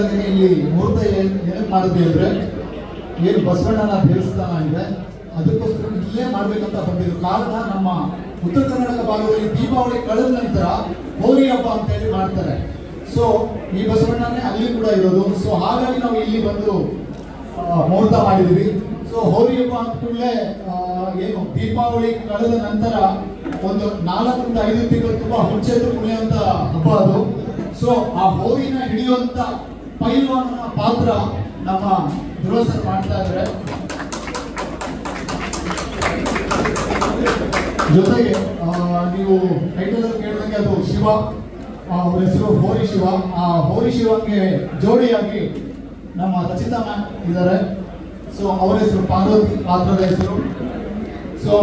ಹೇಳ್ದಂಗೆ ಇಲ್ಲಿ ಮುಹೂರ್ತ ಏನಕ್ಕೆ ಮಾಡಿದ್ವಿ ಅಂದರೆ ಏನು ಬಸವಣ್ಣನ ದೇವಸ್ಥಾನ ಇದೆ ಅದಕ್ಕೋಸ್ಕರ ಇಲ್ಲೇ ಮಾಡಬೇಕಂತ ಬಂದಿದ್ರು. ಕಾರಣ ನಮ್ಮ ಉತ್ತರ ಕರ್ನಾಟಕ ಭಾಗದಲ್ಲಿ ದೀಪಾವಳಿ ಕಳೆದ ನಂತರ ಹೋರಿ ಹಬ್ಬ ಅಂತ ಹೇಳಿ ಮಾಡ್ತಾರೆ. ಸೊ ಈ ಬಸವಣ್ಣನೇ ಅಲ್ಲಿ ಕೂಡ ಇರೋದು. ಸೊ ಹಾಗಾಗಿ ನಾವು ಇಲ್ಲಿ ಬಂದು ಮುಹೂರ್ತ ಮಾಡಿದ್ವಿ. ಸೊ ಹೋರಿ ಹಬ್ಬ ಅಂದ ಕೂಡಲೇ ಏನು ದೀಪಾವಳಿ ಕಳೆದ ನಂತರ ಒಂದು 4 ರಿಂದ 5 ತಿಂಗಳು ತುಂಬಾ ಹುಚ್ಚೆದ್ದು ಕುಣಿಯುವಂತ ಹಬ್ಬ ಅದು. ಸೊ ಆ ಹೋರಿನ ಹಿಡಿಯುವಂತ ಪೈಲ್ವಾನನ ಪಾತ್ರ ನಮ್ಮ ಧ್ರುವ ಸರ್ ಮಾಡ್ತಾ ಇದ್ದಾರೆ. ಜೊತೆಗೆ ನೀವು ಟೈಟಲ್ ಕೇಳಿದಂಗೆ ಅದು ಶಿವ, ಅವ್ರ ಹೆಸರು ಹೋರಿ ಶಿವ. ಆ ಹೋರಿ ಶಿವಕ್ಕೆ ಜೋಡಿಯಾಗಿ ನಮ್ಮ ರಚಿತಾ ಮ್ಯಾಮ್ ಇದ್ದಾರೆ. ಸೊ ಅವರ ಹೆಸರು ಪಾರ್ವತಿ, ಪಾತ್ರದ ಹೆಸರು. ಸೊ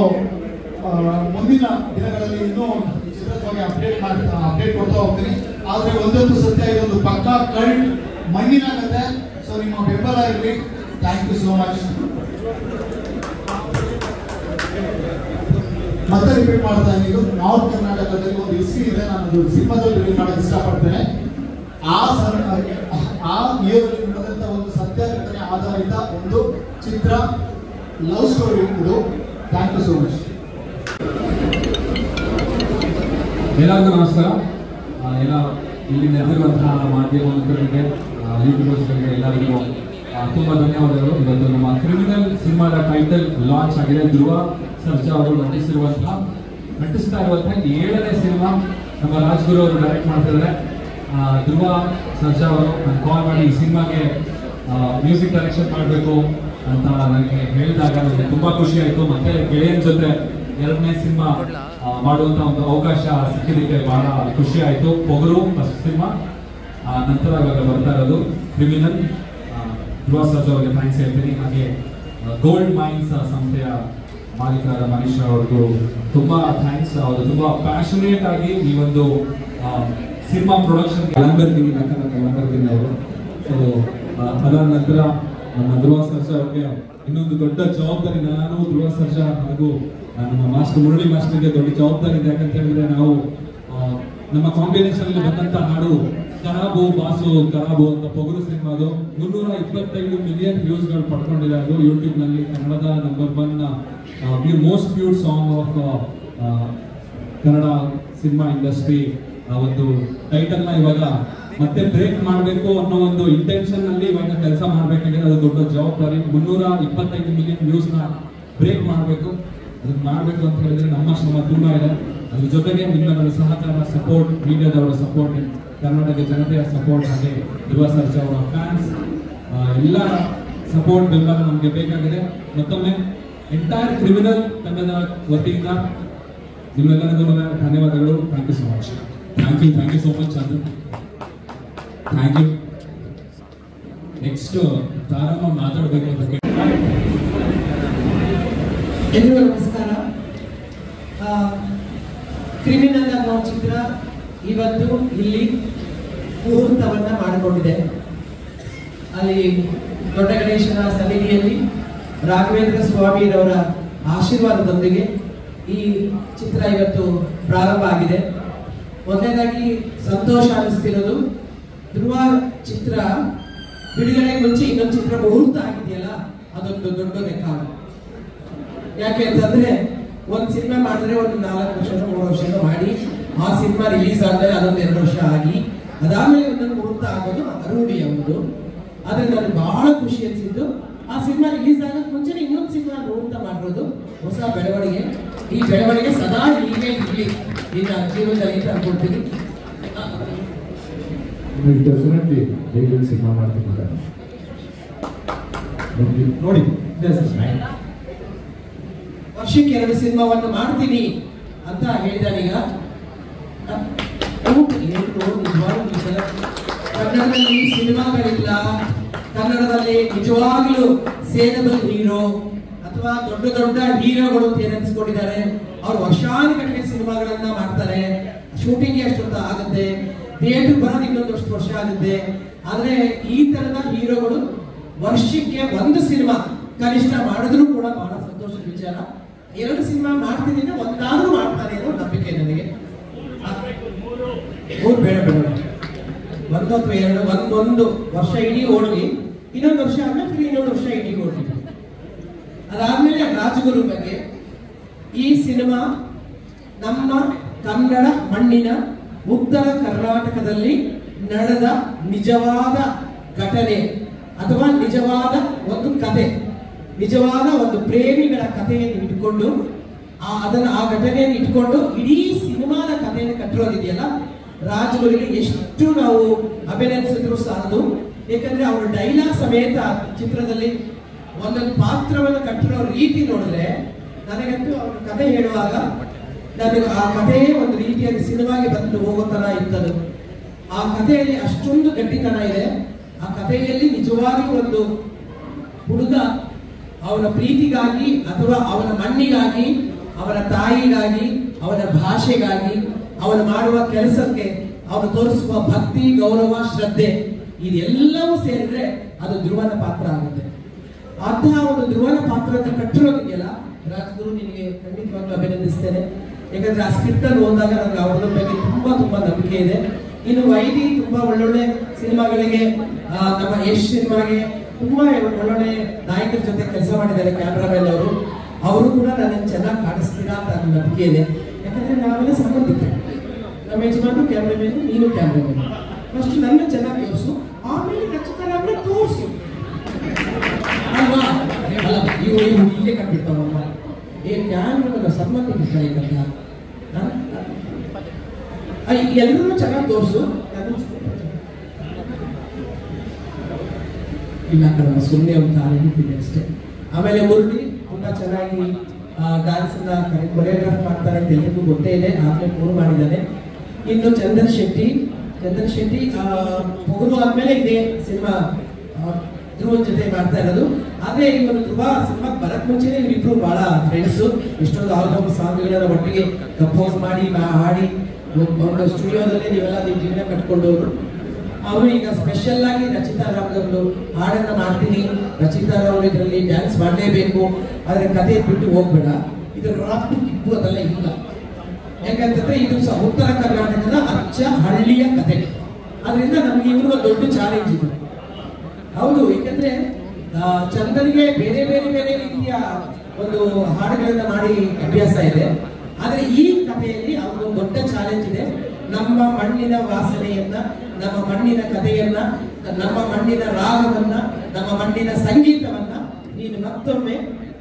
ಮುಂದಿನ ದಿನಗಳಲ್ಲಿ ಇನ್ನೂ ಚಿತ್ರದ ಬಗ್ಗೆ ಅಪ್ಡೇಟ್ ಕೊಡ್ತಾ ಹೋಗ್ತೀನಿ. ಆದರೆ ಒಂದೊಂದು ಸತ್ಯ ಇದೊಂದು ಪಕ್ಕಾ ಕಲ್ಟ್ ಮಣ್ಣಿನ ಕತೆ. ಸೊ ನಿಮ್ಮ ಬೆಂಬಲ ಇರಲಿ. Thank you so much. ಮತ್ತೆ ರಿಪೀಟ್ ಮಾಡ್ತಾ ಇದ್ದೀನಿ, ನಾರ್ತ್ ಕರ್ನಾಟಕದಲ್ಲಿ ಒಂದು ಹಿಸ್ಟ್ರಿ ಇದೆ. ನಾನು ಸಿನಿಮಾದಲ್ಲಿ ರಿಪೀಟ್ ಮಾಡೋಕ್ಕೆ ಇಷ್ಟಪಡ್ತೇನೆ. ಆ ಇಯರಲ್ಲಿ ನಡೆದಂತ ಒಂದು ಸತ್ಯ ಘಟನೆ ಆಧಾರಿತ ಒಂದು ಚಿತ್ರ, ಲವ್ ಸ್ಟೋರಿ ಇದು. Thank you so much. ಎಲ್ಲರಿಗೂ ನಮಸ್ಕಾರ. ಎಲ್ಲ ಇಲ್ಲಿ ನೆರೆದಿರುವಂತಹ ಮಾಧ್ಯಮ ಮಿತ್ರರಿಗೆ, ಯೂಟ್ಯೂಬರ್ಸ್ಗಳಿಗೆ ಎಲ್ಲರಿಗೂ ತುಂಬ ಧನ್ಯವಾದಗಳು. ಇವತ್ತು ನಮ್ಮ ಕ್ರಿಮಿನಲ್ ಸಿನಿಮಾದ ಟೈಟಲ್ ಲಾಂಚ್ ಆಗಿದೆ. ಧ್ರುವ ಸರ್ಜಾ ಅವರು ನಟಿಸ್ತಾ ಇರುವಂತಹ 7ನೇ ಸಿನಿಮಾ. ನಮ್ಮ ರಾಜ್ಗುರು ಅವರು ಡೈರೆಕ್ಟ್ ಮಾಡ್ತಿದ್ದಾರೆ. ಧ್ರುವ ಸರ್ಜಾ ಅವರು ನಾನು ಕಾಲ್ ಮಾಡಿ ಈ ಸಿನಿಮಾಗೆ ಮ್ಯೂಸಿಕ್ ಡೈರೆಕ್ಷನ್ ಮಾಡಬೇಕು ಅಂತ ನನಗೆ ಹೇಳಿದಾಗ ನನಗೆ ತುಂಬ ಖುಷಿ ಆಯಿತು. ಮತ್ತೆ ಗೆಳೆಯನ ಜೊತೆ 2ನೇ ಸಿನಿಮಾ ಮಾಡುವಂಥ ಒಂದು ಅವಕಾಶ ಸಿಕ್ಕಿದ್ದಕ್ಕೆ ಬಹಳ ಖುಷಿ ಆಯಿತು. ಪೊಗರು ಫಸ್ಟ್ ಸಿನಿಮಾ, ನಂತರ ಇವಾಗ ಬರ್ತಾ ಇರೋದು ಕ್ರಿಮಿನಲ್. ಧ್ರುವ ಸರ್ಜಾ ಅವರಿಗೆ ಥ್ಯಾಂಕ್ಸ್ ಹೇಳ್ತೀನಿ. ಹಾಗೆ ಗೋಲ್ಡ್ ಮೈನ್ಸ್ ಸಂಸ್ಥೆಯ ಮಾಲೀಕರಾದ ಮನೀಶ್ ಅವ್ರಿಗೂ ತುಂಬ ಥ್ಯಾಂಕ್ಸ್. ಅವರು ತುಂಬ ಪ್ಯಾಷನೇಟ್ ಆಗಿ ಈ ಒಂದು ಸಿನಿಮಾ ಪ್ರೊಡಕ್ಷನ್ ಲಂಬರ್ಗಿನಿ ಅವರು. ಸೊ ಅದಾದ ನಂತರ ನಮ್ಮ ಧ್ರುವ ಸರ್ಜಾ ಅವ್ರಿಗೆ ಇನ್ನೊಂದು ದೊಡ್ಡ ಜವಾಬ್ದಾರಿ. ನಾನು ಧ್ರುವ ಸರ್ಜಾ ಹಾಗೂ ನಮ್ಮ ಮಾಸ್ಟರ್ ಮುರಳಿ ಮಾಸ್ಟರ್ಗೆ ದೊಡ್ಡ ಜವಾಬ್ದಾರಿ ಇದೆ. ಯಾಕಂತ ಹೇಳಿದ್ರೆ ನಾವು ನಮ್ಮ ಕಾಂಬಿನೇಷನ್ ಅಲ್ಲಿ ಬಂದಂತ ಹಾಡು ಖರಾಬು ಬಾಸು ಖರಾಬು ಅಂತ ಪೊಗರು ಸಿನಿಮಾದು 325 ಮಿಲಿಯನ್ ವ್ಯೂಸ್ಗಳು ಪಡ್ಕೊಂಡಿದೆ. ಅದು ಯೂಟ್ಯೂಬ್ ನಲ್ಲಿ ಕನ್ನಡದ number 1 most viewed song of Kannada cinema industry. ಒಂದು ಟೈಟಲ್ ನ ಇವಾಗ ಮತ್ತೆ ಬ್ರೇಕ್ ಮಾಡಬೇಕು ಅನ್ನೋ ಒಂದು ಇಂಟೆನ್ಷನ್ ನಲ್ಲಿ ಇವಾಗ ಕೆಲಸ ಮಾಡಬೇಕಾಗಿದೆ. ಅದು ದೊಡ್ಡ ಜವಾಬ್ದಾರಿ. 325 ಮಿಲಿಯನ್ ವ್ಯೂಸ್ ನ ಬ್ರೇಕ್ ಮಾಡಬೇಕು. ಅದನ್ನ ಮಾಡಬೇಕು ಅಂತ ಹೇಳಿದ್ರೆ ನಮ್ಮ ಶ್ರಮ ತುಂಬಾ ಇದೆ. ಅದ್ರ ಜೊತೆಗೆ ನಿಮ್ಮೆಲ್ಲರ ಸಹಕಾರ, ಸಪೋರ್ಟ್, ಮೀಡಿಯಾದವರ ಸಪೋರ್ಟ್, ಕರ್ನಾಟಕ ಜನತೆಯ ಸಪೋರ್ಟ್, ಹಾಗೆ ಧ್ರುವ ಸರ್ಜಾ ಅವರ ಫ್ಯಾನ್ಸ್ ಎಲ್ಲರ ಸಪೋರ್ಟ್ ಬೆಂಬಲ ನಮಗೆ ಬೇಕಾಗಿದೆ. ಮತ್ತೊಮ್ಮೆ ಎಂಟೈರ್ ಕ್ರಿಮಿನಲ್ ತಂಡದ ವತಿಯಿಂದ ನಿಮ್ಮೆಲ್ಲರಿಗೂ ಧನ್ಯವಾದಗಳು. Thank you so much. Thank you so much Chandan. Thank you. Next Taramma ಮಾತಾಡಬೇಕು ಅಂತ. ಎಲ್ರಿಗೂ ನಮಸ್ಕಾರ. ಕ್ರಿಮಿನಲ್ ಅನ್ನೋ ಚಿತ್ರ ಇವತ್ತು ಇಲ್ಲಿ ಮುಹೂರ್ತವನ್ನ ಮಾಡಿಕೊಂಡಿದೆ. ಅಲ್ಲಿ ದೊಡ್ಡ ಗಣೇಶನ ಸನ್ನಿಧಿಯಲ್ಲಿ ರಾಘವೇಂದ್ರ ಸ್ವಾಮಿರವರ ಆಶೀರ್ವಾದದೊಂದಿಗೆ ಈ ಚಿತ್ರ ಇವತ್ತು ಪ್ರಾರಂಭ ಆಗಿದೆ. ಮೊದಲನೇದಾಗಿ ಸಂತೋಷ ಅನಿಸ್ತಿರೋದು, ಧ್ರುವ ಚಿತ್ರ ಬಿಡುಗಡೆಗೆ ಮುಂಚೆ ಇನ್ನೊಂದು ಚಿತ್ರ ಮುಹೂರ್ತ ಆಗಿದೆಯಲ್ಲ, ಅದೊಂದು ದೊಡ್ಡ ಲೆಕ್ಕ. ಯಾಕೆ ಅಂತಂದ್ರೆ ಒಂದು ಸಿನಿಮಾ ಮಾಡಿದ್ರೆ ಒಂದು 4 ವರ್ಷನೋ 3 ವರ್ಷನೋ ಮಾಡಿ ಆ ಸಿನಿಮಾ ರಿಲೀಸ್ ಆದ್ಮೇಲೆ ಅದೊಂದು 2 ವರ್ಷ ಆಗಿ ಅದಾದ್ಮೇಲೆ ಒಂದೊಂದು ಮುಹೂರ್ತ ಆಗೋದು ರೂಢಿ ಎಂಬುದು. ಆದ್ರೆ ನನಗೆ ಬಹಳ ಖುಷಿ ಅನಿಸಿದ್ದು ಆ ಸಿನಿಮಾ ರಿಲೀಸ್ ಆಗಕ್ಕೆ ಮುಂಚೆ ಇನ್ನೊಂದು ಸಿನಿಮಾ ಮುಹೂರ್ತ ಮಾಡಿರೋದು ಹೊಸ ಬೆಳವಣಿಗೆ. ಈ ಬೆಳವಣಿಗೆ ಸದಾ ಹೀಗೆ ಇರಲಿ ನಿನ್ನ ಜೀವನದಲ್ಲಿ ಅಂತ ಅನ್ಕೊಳ್ತೀನಿ. ಡೆಫಿನೆಟ್ಲಿ ಸಿನಿಮಾ ಮಾಡ್ತೀನಿ ನೋಡಿ. ವರ್ಷಕ್ಕೆ 2 ಸಿನಿಮಾವನ್ನು ಮಾಡ್ತೀನಿ ಅಂತ ಹೇಳಿದಾನೀಗ. ಕನ್ನಡದಲ್ಲಿ ಸಿನಿಮಾಗಳಿಲ್ಲ, ಕನ್ನಡದಲ್ಲಿ ನಿಜವಾಗ್ಲೂ ಸೇನಬಲ್ ಹೀರೋ ಅಥವಾ ದೊಡ್ಡ ದೊಡ್ಡ ಹೀರೋಗಳು ಅಂತ ಏನಿಸ್ಕೊಂಡಿದ್ದಾರೆ. ಅವ್ರು ವರ್ಷಾನುಗಟ್ಟಲೆ ಸಿನಿಮಾಗಳನ್ನ ಮಾಡ್ತಾರೆ. ಶೂಟಿಂಗ್ ಎಷ್ಟೊತ್ತ ಆಗುತ್ತೆ, ಥಿಯೇಟರ್ ಬರೋದು ಇನ್ನೊಂದು ಅಷ್ಟು ವರ್ಷ ಆಗುತ್ತೆ. ಆದ್ರೆ ಈ ತರದ ಹೀರೋಗಳು ವರ್ಷಕ್ಕೆ 1 ಸಿನಿಮಾ ಕನಿಷ್ಠ ಮಾಡಿದ್ರು ಕೂಡ ಬಹಳ ಸಂತೋಷದ ವಿಚಾರ. 2 ಸಿನಿಮಾ ಮಾಡ್ತೀನಿ ಅಂದ್ರೆ ಒಂದಾದ್ರೂ ಮಾಡ್ತಾನೆ ಅನ್ನೋ ನಂಬಿಕೆ ನನಗೆ. 3 ಬೇಡ 1 ಅಥವಾ ಎರಡು ಒಂದೊಂದು ವರ್ಷ ಇಡೀ ಓಡಲಿ, ಇನ್ನೊಂದು ವರ್ಷ ಆದ್ಮೇಲೆ ಇನ್ನೊಂದು ವರ್ಷ ಇಡೀ ಓಡಲಿ. ಅದಾದ್ಮೇಲೆ ರಾಜಗುರು ಬಗ್ಗೆ ಈ ಸಿನಿಮಾ ನಮ್ಮ ಕನ್ನಡ ಮಣ್ಣಿನ ಉತ್ತರ ಕರ್ನಾಟಕದಲ್ಲಿ ನಡೆದ ನಿಜವಾದ ಘಟನೆ ಅಥವಾ ನಿಜವಾದ ಒಂದು ಕತೆ, ನಿಜವಾದ ಒಂದು ಪ್ರೇಮಿಗಳ ಕಥೆಯನ್ನು ಇಟ್ಕೊಂಡು ಆ ಘಟನೆಯನ್ನು ಇಟ್ಕೊಂಡು ಇಡೀ ಸಿನಿಮಾದ ಕಥೆಯನ್ನು ಕಟ್ಟಿರೋದಿದೆಯಲ್ಲ, ರಾಜಗುರಿಗೆ ಎಷ್ಟು ನಾವು ಅಭಿನಂದಿಸಿದ್ರು ಸಾಲದು. ಯಾಕಂದ್ರೆ ಅವರು ಡೈಲಾಗ್ ಸಮೇತ ಚಿತ್ರದಲ್ಲಿ ಒಂದೊಂದು ಪಾತ್ರವನ್ನು ಕಟ್ಟಿರೋ ರೀತಿ ನೋಡಿದ್ರೆ ನನಗಂತೂ ಅವ್ರ ಕಥೆ ಹೇಳುವಾಗ ನನಗೆ ಆ ಕಥೆಯೇ ಒಂದು ರೀತಿಯಾಗಿ ಸಿನಿಮಾಗೆ ಬಂದು ಹೋಗೋ ತರ ಇತ್ತದು. ಆ ಕಥೆಯಲ್ಲಿ ಅಷ್ಟೊಂದು ಗಟ್ಟಿತನ ಇದೆ. ಆ ಕಥೆಯಲ್ಲಿ ನಿಜವಾಗಿ ಒಂದು ಹುಡುಗ ಅವನ ಪ್ರೀತಿಗಾಗಿ ಅಥವಾ ಅವನ ಮಣ್ಣಿಗಾಗಿ, ಅವನ ತಾಯಿಗಾಗಿ, ಅವನ ಭಾಷೆಗಾಗಿ, ಅವನು ಮಾಡುವ ಕೆಲಸಕ್ಕೆ ಅವನು ತೋರಿಸುವ ಭಕ್ತಿ, ಗೌರವ, ಶ್ರದ್ಧೆ ಇದೆಲ್ಲವೂ ಸೇರಿದ್ರೆ ಅದು ಧ್ರುವನ ಪಾತ್ರ ಆಗುತ್ತೆ. ಅಂತಹ ಒಂದು ಧ್ರುವನ ಪಾತ್ರವನ್ನು ಕಟ್ಟಿರೋದಿದೆಯಲ್ಲ, ರಾಜಗುರು ನಿನಗೆ ಖಂಡಿತವಾಗ್ಲೂ ಅಭಿನಂದಿಸ್ತೇನೆ. ಯಾಕಂದ್ರೆ ಆ ಸ್ಕ್ರಿಪ್ಟ್ ಅನ್ನು ಓದಿದಾಗ ನನಗೆ ಅವರ ಬಗ್ಗೆ ತುಂಬಾ ನಂಬಿಕೆ ಇದೆ. ಇನ್ನು ವೈದಿ ತುಂಬಾ ಒಳ್ಳೊಳ್ಳೆ ಸಿನಿಮಾಗಳಿಗೆ, ನಮ್ಮ ಯಶ್ ಸಿನಿಮಾಗೆ ತುಂಬಾ ಒಳ್ಳೊಳ್ಳೆ ನಾಯಕರ ಜೊತೆ ಕೆಲಸ ಮಾಡಿದ್ದಾರೆ ಕ್ಯಾಮ್ರಾಮನ್ ಅವರು ಕೂಡ ನನ್ನನ್ನು ಚೆನ್ನಾಗಿ ಕಾಣಿಸ್ತೀರಾ ಅಂತ ನನ್ನ ನಂಬಿಕೆ ಇದೆ. ಯಾಕಂದ್ರೆ ನಾವೆಲ್ಲ ಸಂಬಂಧಿಕರು, ನಮ್ಮ ಯಜಮಾನು ಕ್ಯಾಮ್ರಾಮನ್, ನೀನು ಕ್ಯಾಮ್ರಾಮನ್. ಫಸ್ಟ್ ನನ್ನ ಚೆನ್ನಾಗಿ ತೋರಿಸು, ಆಮೇಲೆ ರಚಿತರಾಗ್ಲೇ ತೋರಿಸು ಅಲ್ವಾ? ಅಲ್ಲ ಇವು ಇಲ್ಲೇ ಕಂಡ್ಬಿಡ್ತಾವಮ್ಮ, ಕ್ಯಾಮ್ರಾಮನ್ ಸಂಬಂಧಿಕರು ಎಲ್ಲರೂ ಚೆನ್ನಾಗಿ ತೋರಿಸು. ಇಲ್ಲ ಕಣ, ಸುಮ್ಮನೆ ಒಂದು ತಾನೇ ನಿಂತಿದೆ ಅಷ್ಟೇ. ಆಮೇಲೆ ಮುರುಳಿ ತುಂಬಾ ಚೆನ್ನಾಗಿ ಡಾನ್ಸ್ ಕೊರಿಯೋಗ್ರಾಫ್ ಮಾಡ್ತಾರೆ ಅಂತ ಎಲ್ಲರಿಗೂ ಗೊತ್ತೇ ಇದೆ, ಆಗಲೇ ಪೂರ್ವ ಮಾಡಿದ್ದಾನೆ. ಇನ್ನು ಚಂದನ್ ಶೆಟ್ಟಿ ಪೊಗರು ಆದ್ಮೇಲೆ ಇದೇ ಸಿನಿಮಾ ಧ್ರುವನ್ ಜೊತೆ ಮಾಡ್ತಾ ಇರೋದು. ಆದ್ರೆ ಇವನು ಧ್ರುವ ಸಿನಿಮಾ ಬರಕ್ ಮುಂಚೆನೆ ಇವರಿಬ್ರು ಬಹಳ ಫ್ರೆಂಡ್ಸು. ಎಷ್ಟೊಂದು ಆಲ್ಬಮ್ ಸಾಂಗ್ಗಳನ್ನ ಒಟ್ಟಿಗೆ ಕಂಪೋಸ್ ಮಾಡಿ ಹಾಡಿ ಒಂದು ಸ್ಟುಡಿಯೋದಲ್ಲಿ ನೀವೆಲ್ಲ ನೀವು ಜೀವನ ಕಟ್ಕೊಂಡವರು. ಅವರು ಈಗ ಸ್ಪೆಷಲ್ ಆಗಿ ರಚಿತಾ ರಾವ್ರವ್ರು ಹಾಡನ್ನ ಮಾಡ್ತೀನಿ, ರಚಿತಾ ರಾವ್ ಇದರಲ್ಲಿ ಡ್ಯಾನ್ಸ್ ಮಾಡಲೇಬೇಕು, ಆದ್ರೆ ಕತೆ ಬಿಟ್ಟು ಹೋಗ್ಬೇಡ, ಇದು ರಾಪ್ ಇಬ್ಬು ಅದೆಲ್ಲ ಇಲ್ಲ. ಯಾಕಂತಂದ್ರೆ ಇದು ಉತ್ತರ ಕರ್ನಾಟಕದ ಅಚ್ಚ ಹಳ್ಳಿಯ ಕತೆ. ಅದರಿಂದ ನಮ್ಗೆ ಇವರು ಒಂದು ದೊಡ್ಡ ಚಾಲೆಂಜ್ ಇದೆ. ಹೌದು, ಯಾಕಂದ್ರೆ ಚಂದನ್ಗೆ ಬೇರೆ ಬೇರೆ ಬೇರೆ ರೀತಿಯ ಒಂದು ಹಾಡುಗಳನ್ನ ಮಾಡಿ ಅಭ್ಯಾಸ ಇದೆ. ಆದ್ರೆ ಈ ಕಥೆಯಲ್ಲಿ ಅವ್ರಿಗೊಂದು ದೊಡ್ಡ ಚಾಲೆಂಜ್ ಇದೆ. ನಮ್ಮ ಮಣ್ಣಿನ ವಾಸನೆಯನ್ನ, ನಮ್ಮ ಮಣ್ಣಿನ ಕಥೆಯನ್ನ, ನಮ್ಮ ಮಣ್ಣಿನ ರಾಗವನ್ನ, ನಮ್ಮ ಮಣ್ಣಿನ ಸಂಗೀತವನ್ನ ನೀನು ಮತ್ತೊಮ್ಮೆ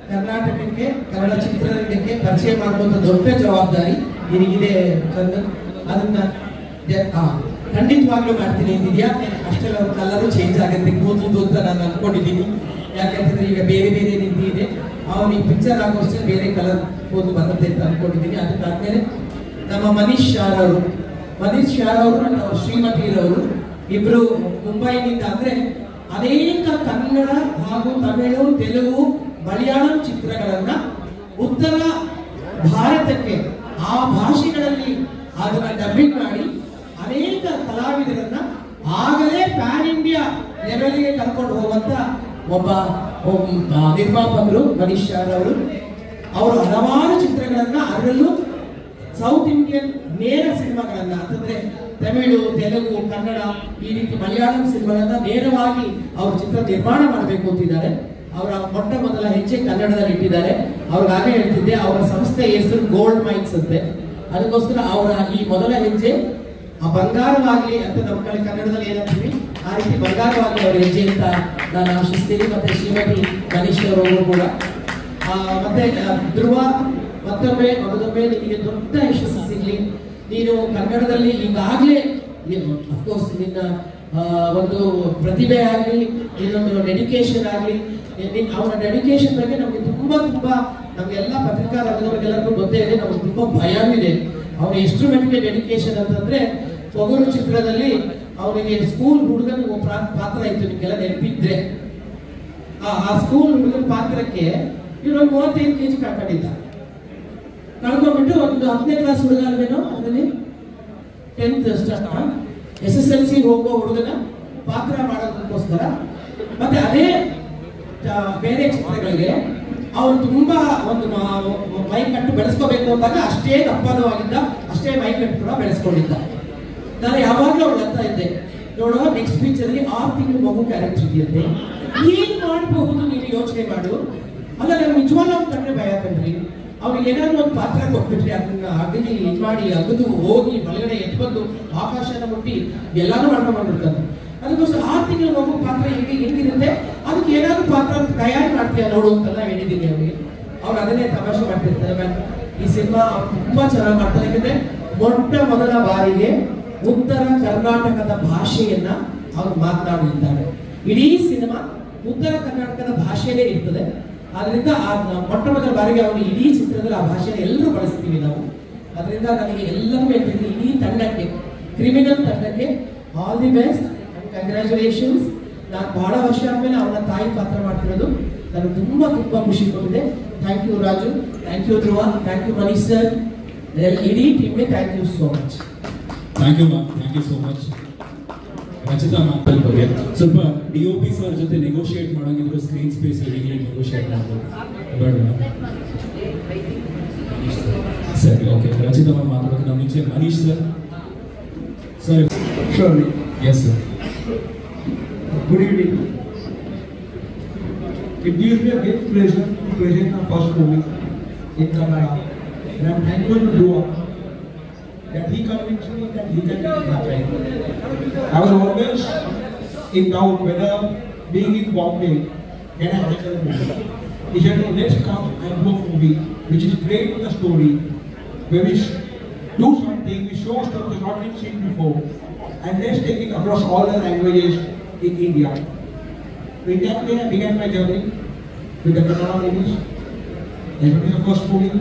ಕರ್ನಾಟಕಕ್ಕೆ, ಕನ್ನಡ ಚಿತ್ರರಂಗಕ್ಕೆ ಪರಿಚಯ ಮಾಡುವಂತ ದೊಡ್ಡ ಜವಾಬ್ದಾರಿ ನಿನಗಿದೆ ಚಂದನ್. ಅದನ್ನ ಖಂಡಿತವಾಗ್ಲೂ ಮಾಡ್ತೀನಿ ಅಂತಿದ್ಯಾ. ಅಷ್ಟೆಲ್ಲ ಒಂದು ಕಲರು ಚೇಂಜ್ ಆಗುತ್ತೆ ಕೂದಲು ಅಂತ ನಾನು ಅನ್ಕೊಂಡಿದ್ದೀನಿ. ಯಾಕಂತಂದ್ರೆ ಈಗ ಬೇರೆ ಬೇರೆ ರೀತಿ ಇದೆ, ಅವನು ಈ ಪಿಕ್ಚರ್ ಆಗೋಷ್ಟೇ ಬೇರೆ ಕಲರ್ ಕೂದಲು ಬರುತ್ತೆ ಅಂತ ಅನ್ಕೊಂಡಿದ್ದೀನಿ. ಅದಕ್ಕಾದ್ಮೇಲೆ ನಮ್ಮ ಮನೀಶ್ ಶಾರ್ ಅವರು ನಮ್ಮ ಶ್ರೀಮತಿರವರು ಇಬ್ರು ಮುಂಬೈನಿಂದ, ಅಂದ್ರೆ ಅನೇಕ ಕನ್ನಡ ಹಾಗೂ ತಮಿಳು, ತೆಲುಗು, ಮಲಯಾಳಂ ಚಿತ್ರಗಳನ್ನ ಉತ್ತರ ಭಾರತಕ್ಕೆ ಆ ಭಾಷೆಗಳಲ್ಲಿ ಅದನ್ನ ಡಬ್ಬಿಂಗ್ ಮಾಡಿ ಅನೇಕ ಕಲಾವಿದರನ್ನ ಆಗಲೇ ಪ್ಯಾನ್ ಇಂಡಿಯಾ ಲೆವೆಲ್ಗೆ ಕರ್ಕೊಂಡು ಹೋಗುವಂತ ಒಬ್ಬ ನಿರ್ಮಾಪಕರು ಮನೀಶ್ ಶಾರ್ ಅವರು ಹಲವಾರು ಚಿತ್ರಗಳನ್ನ, ಅದರಲ್ಲೂ ಸೌತ್ ಇಂಡಿಯನ್ ನೇರ ಸಿನಿಮಾಗಳನ್ನ, ಅಂತಂದ್ರೆ ತಮಿಳು, ತೆಲುಗು, ಕನ್ನಡ, ಈ ರೀತಿ ಮಲಯಾಳಂ ಸಿನಿಮಾಗಳನ್ನ ನೇರವಾಗಿ ಅವರು ಚಿತ್ರ ನಿರ್ಮಾಣ ಮಾಡಬೇಕು ಅಂತಿದ್ದಾರೆ. ಅವರ ಮೊಟ್ಟ ಮೊದಲ ಹೆಜ್ಜೆ ಕನ್ನಡದಲ್ಲಿ ಇಟ್ಟಿದ್ದಾರೆ. ಅವ್ರಿಗಾಗಲೇ ಹೇಳ್ತಿದ್ದೆ, ಅವರ ಸಂಸ್ಥೆ ಹೆಸರು ಗೋಲ್ಡ್ ಮೈನ್ಸ್ ಅಂತೆ. ಅದಕ್ಕೋಸ್ಕರ ಅವರ ಈ ಮೊದಲ ಹೆಜ್ಜೆ ಬಂಗಾರವಾಗಲಿ ಅಂತ ನಮ್ಮ ಕಡೆ ಕನ್ನಡದಲ್ಲಿ ಏನಂತೀವಿ, ಆ ರೀತಿ ಬಂಗಾರವಾಗಲಿ ಅವರ ಹೆಜ್ಜೆ ಅಂತ ನಾನು ಆಶಿಸ್ತೀನಿ. ಮತ್ತೆ ಶ್ರೀಮತಿ ಮನೀಶ್ ಅವರು ಕೂಡ, ಮತ್ತೆ ಧ್ರುವ ಮತ್ತೊಮ್ಮೆ ನಿನಗೆ ದೊಡ್ಡ ಯಶಸ್ಸು ಸಿಗ್ಲಿ. ನೀನು ಕನ್ನಡದಲ್ಲಿ ಈಗಾಗಲೇ ಅಫ್ಕೋರ್ಸ್ ನಿನ್ನ ಒಂದು ಪ್ರತಿಭೆ ಆಗಲಿ, ಇನ್ನೊಂದು ಡೆಡಿಕೇಶನ್ ಆಗಲಿ, ಅವನ ಡೆಡಿಕೇಶನ್ ಬಗ್ಗೆ ನಮಗೆ ತುಂಬಾ ನಮಗೆಲ್ಲ ಪತ್ರಿಕಾ ರಂಗದವರಿಗೆಲ್ಲರಿಗೂ ಗೊತ್ತೇ ಇದೆ. ನಮಗೆ ತುಂಬಾ ಭಯನೂ ಇದೆ ಅವನು ಎಷ್ಟು ಮಟ್ಟಿಗೆ ಡೆಡಿಕೇಶನ್ ಅಂತಂದ್ರೆ, ಪೊಗರು ಚಿತ್ರದಲ್ಲಿ ಅವನಿಗೆ ಸ್ಕೂಲ್ ಹುಡುಗನ ಪಾತ್ರ ಇತ್ತು, ನಿಮಗೆಲ್ಲ ನೆನಪಿದ್ರೆ. ಆ ಸ್ಕೂಲ್ ಹುಡುಗನ ಪಾತ್ರಕ್ಕೆ ಇವನು 35 kg ಕಳ್ಕೊಂಡಿದ್ದ. ಕಳ್ಕೊಂಡ್ಬಿಟ್ಟು ಒಂದು 10ನೇ ಕ್ಲಾಸ್ ಹುಡುಗ ಅಲ್ವೇನೋ, ಅದರಲ್ಲಿ 10th SSLC ಹೋಗೋ ಹುಡುಗನ ಪಾತ್ರ ಮಾಡೋದಕ್ಕೋಸ್ಕರ, ಮತ್ತೆ ಅದೇ ಬೇರೆ ಚಿತ್ರಗಳಿಗೆ ಅವ್ರು ತುಂಬಾ ಒಂದು ಮೈ ಕಟ್ಟು ಬೆಳೆಸ್ಕೋಬೇಕು ಅಂದಾಗ ಅಷ್ಟೇ ದಪ್ಪನೂ ಆಗಿದ್ದ, ಅಷ್ಟೇ ಮೈ ಕಟ್ಟು ಕೂಡ ಬೆಳೆಸ್ಕೊಂಡಿದ್ದ. ನಾನು ಯಾವಾಗಲೂ ಅವ್ರು ಹೇಳ್ತಾ ಇದ್ದೆ, ನೋಡುವ ನೆಕ್ಸ್ಟ್ ಪಿಕ್ಚರ್ ಅಲ್ಲಿ 6 ತಿಂಗಳ ಮಗು ಕ್ಯಾರೆಕ್ಟರ್ ಇದೆಯಂತೆ. ಏನ್ ಮಾಡಬಹುದು ನೀವು ಯೋಚನೆ ಮಾಡು. ಅಲ್ಲ ನಂಗೆ ನಿಜವಾಗ್ಲೂ ಅವ್ನು ಕಂಡ್ರೆ ಭಯ ಕಣ್ರಿ. ಅವ್ರಿಗೆ ಏನಾದ್ರು ಒಂದು ಪಾತ್ರ ಕೊಟ್ಬಿಟ್ರಿ ಅದನ್ನ ಅಗದಿ ಇದು ಮಾಡಿ ಅಗದು ಹೋಗಿ ಒಳಗಡೆ ಎತ್ಬಂದು ಆಕಾಶನ ಮುಟ್ಟಿ ಎಲ್ಲಾನು ಮಾಡ್ಕೊಂಡು ಬಂದ್ಬಿಡ್ತಾರೆ. ಅದಕ್ಕೋಸ್ಕರ 6 ತಿಂಗಳ ಮಗು ಪಾತ್ರ ಹೆಂಗಿರುತ್ತೆ ಅದಕ್ಕೆ ಏನಾದ್ರು ಪಾತ್ರ ತಯಾರು ಮಾಡ್ತೀಯ ನೋಡು ಅಂತೆಲ್ಲ ಹೇಳಿದ್ದೀನಿ ಅವ್ರಿಗೆ. ಅವ್ರು ಅದನ್ನೇ ತಮಾಷೆ ಮಾಡ್ತಿರ್ತಾರೆ. ಈ ಸಿನಿಮಾ ತುಂಬಾ ಚೆನ್ನಾಗಿ ಮಾಡ್ತಾರೆ. ಯಾಕಂದ್ರೆ ಮೊದಲ ಬಾರಿಗೆ ಉತ್ತರ ಕರ್ನಾಟಕದ ಭಾಷೆಯನ್ನ ಅವ್ರು ಮಾತನಾಡಿದ್ದಾರೆ. ಇಡೀ ಸಿನಿಮಾ ಉತ್ತರ ಕರ್ನಾಟಕದ ಭಾಷೆಯಲ್ಲೇ ಇರ್ತದೆ. ಆದ್ರಿಂದ ಮೊದಲ ಬಾರಿಗೆ ಅವರು ಇಡೀ ಚಿತ್ರದಲ್ಲಿ ಆ ಭಾಷೆನ ಎಲ್ಲರೂ ಬಳಸ್ತೀವಿ ನಾವು. ಅದರಿಂದ ನನಗೆ ಎಲ್ಲರೂ ಹೇಳ್ತೀನಿ, ಇಡೀ ತಂಡಕ್ಕೆ, ಕ್ರಿಮಿನಲ್ ತಂಡಕ್ಕೆ all the best and congratulations. ನಾನು ಬಹಳ ವರ್ಷ ಆದ್ಮೇಲೆ ಅವನ ತಾಯಿ ಪಾತ್ರ ಮಾಡ್ತಿರೋದು ನನಗೆ ತುಂಬಾ ಖುಷಿ ಕೊಟ್ಟಿದೆ. Thank you Raju, thank you Dhruva, thank you Manish sir, ಇಡೀ ಟೀಮ್ಗೆ thank you so much. Thank you ma'am, thank you so much. Rachita ma'am ಬಗ್ಗೆ ಸ್ವಲ್ಪ DOP ಸರ್ ಜೊತೆ ನೆಗೋಷಿಯೇಟ್ ಮಾಡೋಂಗಿದ್ರು ಸ್ಕ್ರೀನ್ ಸ್ಪೇಸ್ ಈಗಲೇ ನೆಗೋಷಿಯೇಟ್ ಮಾಡ್ಬೋದು ಬೇಡ ಸರಿ. ಓಕೆ, ರಚಿತಾ ಮ್ಯಾಮ್ ಮಾತಾಡೋದು ನಮ್ಮ ಮುಂಚೆ Manish sir. Sir Surely. Yes sir. Good evening. It gives me a great pleasure to present my first movie in Kannada. And I'm thankful to Dhruva that he convinced me that he can make it happen. I was always in doubt whether being in Bombay can I handle a movie. He said, "No, let's come and do a movie which is great with the story, where we do something, we show stuff that's not been seen before, and let's take it across all the languages in India." With that way, I began my journey with the Kannada movies. It was the first movie,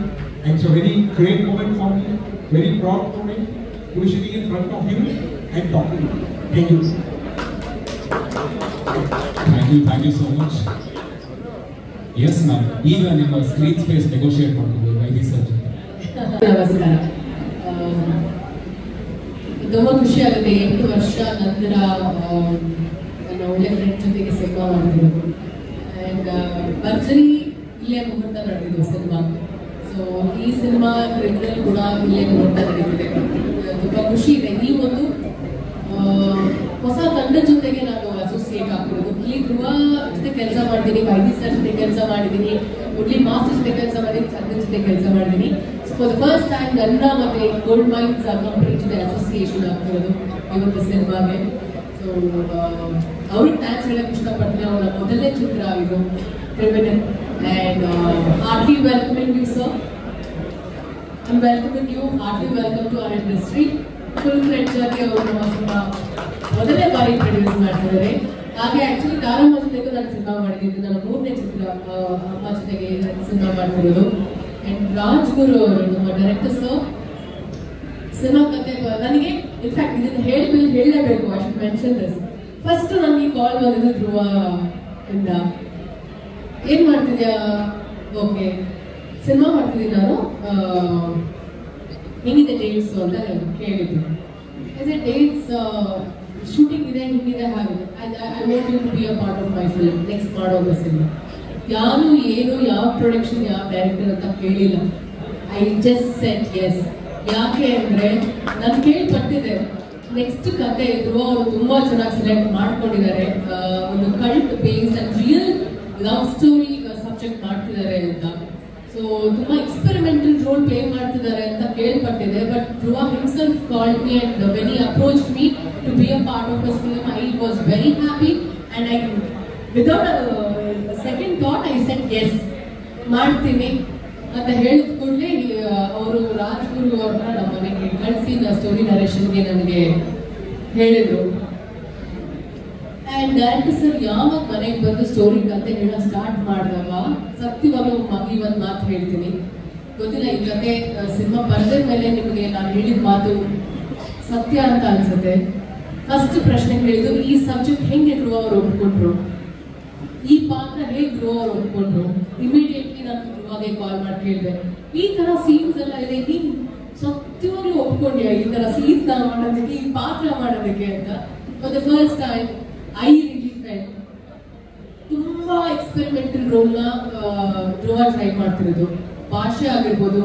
and it's a very great moment for me, very proud moment to be sitting in front of you and talking. Thank you. Thank you so much. Yes ma'am, ಈಗ ನಿಮ್ಮ screen space negotiate ಮಾಡ್ತೀವಿ ವೈದ್ಯ sir ಜೊತೆ. ನಮಸ್ಕಾರ. ತುಂಬ ಖುಷಿ ಆಗುತ್ತೆ 8 ವರ್ಷ ನಂತರ ನನ್ನ ಒಳ್ಳೆ ಫ್ರೆಂಡ್ ಜೊತೆಗೆ ಸಿನಿಮಾ ಮಾಡ್ತಿರೋದು. ಆ್ಯಂಡ್ ಭರ್ಜರಿ ಇಲ್ಲೇ ಮುಹೂರ್ತ ನಡೆದಿದ್ದು ಸಿನಿಮಾ. ಸೊ ಈ ಸಿನಿಮಾ ಕ್ರಿಮಿನಲ್ ಕೂಡ ಇಲ್ಲೇ ಮುಹೂರ್ತ ನಡೀತಿದೆ. ತುಂಬ ಖುಷಿ ಇದೆ. ಈ ಒಂದು ಹೊಸ ತಂಡದ ಜೊತೆಗೆ ನಾನು ಅಸೋಸಿಯೇಟ್ ಆಗ್ತಿರೋದು. ಇಲ್ಲಿ ಧ್ರುವ ಜೊತೆ ಕೆಲಸ ಮಾಡ್ತೀನಿ, ವೈದ್ಯ ಸರ್ ಜೊತೆ ಕೆಲಸ ಮಾಡಿದ್ದೀನಿ, ಉಡ್ಲಿ ಮಾಸ್ಟರ್ ಜೊತೆ ಕೆಲಸ ಮಾಡಿದ್ದೀನಿ, ಅದ್ರ ಜೊತೆ ಕೆಲಸ ಮಾಡಿದ್ದೀನಿ. ಫಾರ್ ದ ಫಸ್ಟ್ ಟೈಮ್ ಗಂಧ ಮತ್ತೆ ಗೋಲ್ಡ್ ಮೈನ್ಸ್ ಕಂಪನಿ ಜೊತೆ ಅಸೋಸಿಯೇಷನ್ ಆಗ್ತಿರೋದು ಇವತ್ತು ಸಿನಿಮಾಗೆ. ಸೊ ಅವ್ರಿಗೆ ಥ್ಯಾಂಕ್ಸ್ ಹೇಳಕ್ಕೆ ಇಷ್ಟಪಡ್ತೀನಿ. ಅವರ ಮೊದಲನೇ ಚಿತ್ರ ಇದು criminal. And heartly welcoming you sir. I welcoming you, heartly welcome to our industry. Full friends ಆಗಿ ಅವರು ನಮ್ಮ ಸಿನಿಮಾ ಮೊದಲನೇ ಬಾರಿ ಪ್ರೊಡ್ಯೂಸ್ ಮಾಡ್ತಿದ್ದಾರೆ. ಹಾಗೆ ಆಕ್ಚುಲಿ ದಾರಮ್ಮ ಜೊತೆಗೂ ನಾನು ಸಿನಿಮಾ ಮಾಡಿದ್ದೀನಿ. ನನ್ನ 3ನೇ ಚಿತ್ರ ಅಮ್ಮ ಜೊತೆಗೆ ಸಿನಿಮಾ ಮಾಡ್ತಿರೋದು. ಅಂಡ್ ರಾಜ್ಗುರು ಅವರು ನಮ್ಮ ಡೈರೆಕ್ಟರ್ ಸರ್ ಸಿನಿಮಾ ಕತೆ ನನಗೆ ಇನ್ಫ್ಯಾಕ್ಟ್ ಇದನ್ನು ಹೇಳಲೇಬೇಕು. I should mention this. First ನನಗೆ ಕಾಲ್ ಬಂದಿದ್ದು ಧ್ರುವ ಇಂದ, ಏನ್ ಮಾಡ್ತಿದ್ಯಾ? ಓಕೆ, ಸಿನಿಮಾ ಮಾಡ್ತಿದ್ದೀನಿ ನಾನು, ಹೆಂಗಿದೆ ಡೇಟ್ಸು ಅಂತ ಕೇಳಿದ್ದು. ಡೇಟ್ಸ್ ಶೂಟಿಂಗ್ ಇದೆ, ಹಿಂಗಿದೆ, ಹಾಗೆ I want you to be a part of my film, next ಮಾಡೋ ಸಿನಿಮಾ. ಯಾರು ಏನು ಯಾವ ಪ್ರೊಡಕ್ಷನ್ ಯಾವ ಡೈರೆಕ್ಟರ್ ಅಂತ ಕೇಳಿಲ್ಲ. I just said yes. ಯಾಕೆ ಅಂದರೆ ನಾನು ಕೇಳ್ಪಟ್ಟಿದ್ದೆ ನೆಕ್ಸ್ಟ್ ಕತೆ ಇದ್ರು ಅವರು ತುಂಬಾ ಚೆನ್ನಾಗಿ ಸೆಲೆಕ್ಟ್ ಮಾಡ್ಕೊಂಡಿದ್ದಾರೆ, ಒಂದು cult based and real love story subject ಮಾಡ್ತಿದ್ದಾರೆ ಅಂತ. ಸೊ ತುಂಬಾ ಎಕ್ಸ್ಪೆರಿಮೆಂಟಲ್ ರೋಲ್ ಪ್ಲೇ ಮಾಡ್ತಿದ್ದಾರೆ ಅಂತ ಕೇಳ್ಪಟ್ಟಿದೆ. But Dhruva himself called me and when he approached me to be a part of this film, I was very happy and I without second thought I said yes, ಮಾಡ್ತೀನಿ ಅಂತ ಹೇಳಿದ ಕೂಡಲೇ ಅವರು ರಾಜ್ಗುರು ಅವ್ರನ್ನ ನಮ್ಮ ಮನೆಗೆ ಕಳಿಸಿ ಸ್ಟೋರಿ ನರೇಷನ್ಗೆ ನನಗೆ ಹೇಳಿದ್ರು. ಆ್ಯಂಡ್ ಡೈರೆಕ್ಟರ್ ಸರ್ ಯಾವಾಗ ಮನೆಗೆ ಬಂದು ಸ್ಟೋರಿ ಕತೆ ಹೇಳ ಸ್ಟಾರ್ಟ್ ಮಾಡಿದಾಗ ಸತ್ಯವಾಗ್ಲೂ ಮಗಿ ಒಂದು ಮಾತು ಹೇಳ್ತೀನಿ, ಗೊತ್ತಿಲ್ಲ ಈ ಕತೆ ಸಿನಿಮಾ ಬರೆದ ಮೇಲೆ ನಿಮಗೆ ನಾನು ಹೇಳಿದ ಮಾತು ಸತ್ಯ ಅಂತ ಅನ್ಸುತ್ತೆ. ಫಸ್ಟ್ ಪ್ರಶ್ನೆ ಹೇಳಿದ್ರು, ಈ ಸಬ್ಜೆಕ್ಟ್ ಹೆಂಗೆ ಧ್ರುವ ಅವ್ರು ಒಪ್ಕೊಂಡ್ರು, ಈ ಪಾತ್ರ ಹೇಗೆ ಧ್ರುವ ಅವ್ರು ಒಪ್ಕೊಂಡ್ರು. ಇಮಿಡಿಯೇಟ್ಲಿ ನಾನು ಧ್ರುವಾಗೆ ಕಾಲ್ ಮಾಡಿ ಕೇಳಿದೆ, ಈ ತರ ಸೀನ್ಸ್ ಎಲ್ಲ ಇದೆ, ನೀನ್ ಸತ್ಯವಾಗ್ಲೂ ಒಪ್ಕೊಂಡ್ಯಾ ಈ ತರ ಸೀನ್ಸ್ ಮಾಡೋದಕ್ಕೆ, ಈ ಪಾತ್ರ ಮಾಡೋದಕ್ಕೆ ಅಂತ. For the first time I really felt ತುಂಬಾ ಎಕ್ಸ್ಪೆರಿಮೆಂಟಲ್ ರೋಲ್ನ ಧ್ರುವ ಟ್ರೈ ಮಾಡ್ತಿರೋದು. ಭಾಷೆ ಆಗಿರ್ಬೋದು,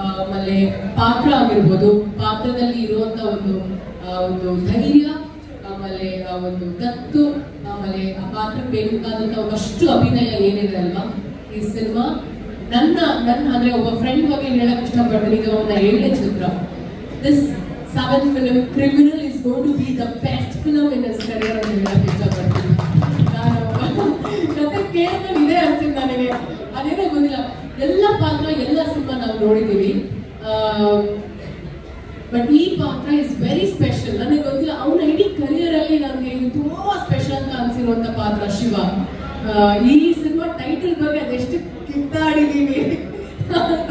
ಆಮೇಲೆ ಪಾತ್ರ ಆಗಿರ್ಬೋದು, ಪಾತ್ರದಲ್ಲಿ ಇರುವಂತ ಒಂದು ಧೈರ್ಯ ಆಮೇಲೆ ಆ ಒಂದು ಗತ್ತು, ಆಮೇಲೆ ಆ ಪಾತ್ರಕ್ಕೆ ಬೇಕಾದಂತ ಒಂದಷ್ಟು ಅಭಿನಯ ಏನಿದೆ ಅಲ್ವಾ, ಈ ಸಿನಿಮಾ ನನ್ನ ಅಂದ್ರೆ ಒಬ್ಬ ಫ್ರೆಂಡ್ ಬಗ್ಗೆ ಹೇಳಕ್ ಇಷ್ಟಪಡ್ತೀನಿ. ಇದು ಅವನ 7ನೇ ಚಿತ್ರ. This 7th film Criminal is going to be the best film in his career ಅಂತ ಹೇಳಕ್ ಇಷ್ಟಪಡ್ತೀನಿ. ನಾನು ಕತೆ ಕೇಳಿದ್ರೆ ಇದೇ ಅನ್ಸಿದ್ದು ನನಗೆ, ಅದೇನೋ ಗೊತ್ತಿಲ್ಲ. ಎಲ್ಲ ಪಾತ್ರ ಎಲ್ಲ ಸಿನಿಮಾ ನಾವು ನೋಡಿದೀವಿ, ಬಟ್ ಈ ಪಾತ್ರ ಇಸ್ ವೆರಿ ಸ್ಪೆಷಲ್. ನನಗೆ ಗೊತ್ತಿಲ್ಲ, ಅವನ ಇಡೀ ಕರಿಯರ್ ಅಲ್ಲಿ ನನಗೆ ಇದು ತುಂಬಾ ಸ್ಪೆಷಲ್ ಅಂತ ಅನ್ಸಿರುವಂತ ಪಾತ್ರ ಶಿವ. ಈ ಸಿನಿಮಾ ಟೈಟಲ್ ಬಗ್ಗೆ ಅದೆಷ್ಟು ಕಿತ್ತಾಡಿದೀವಿ,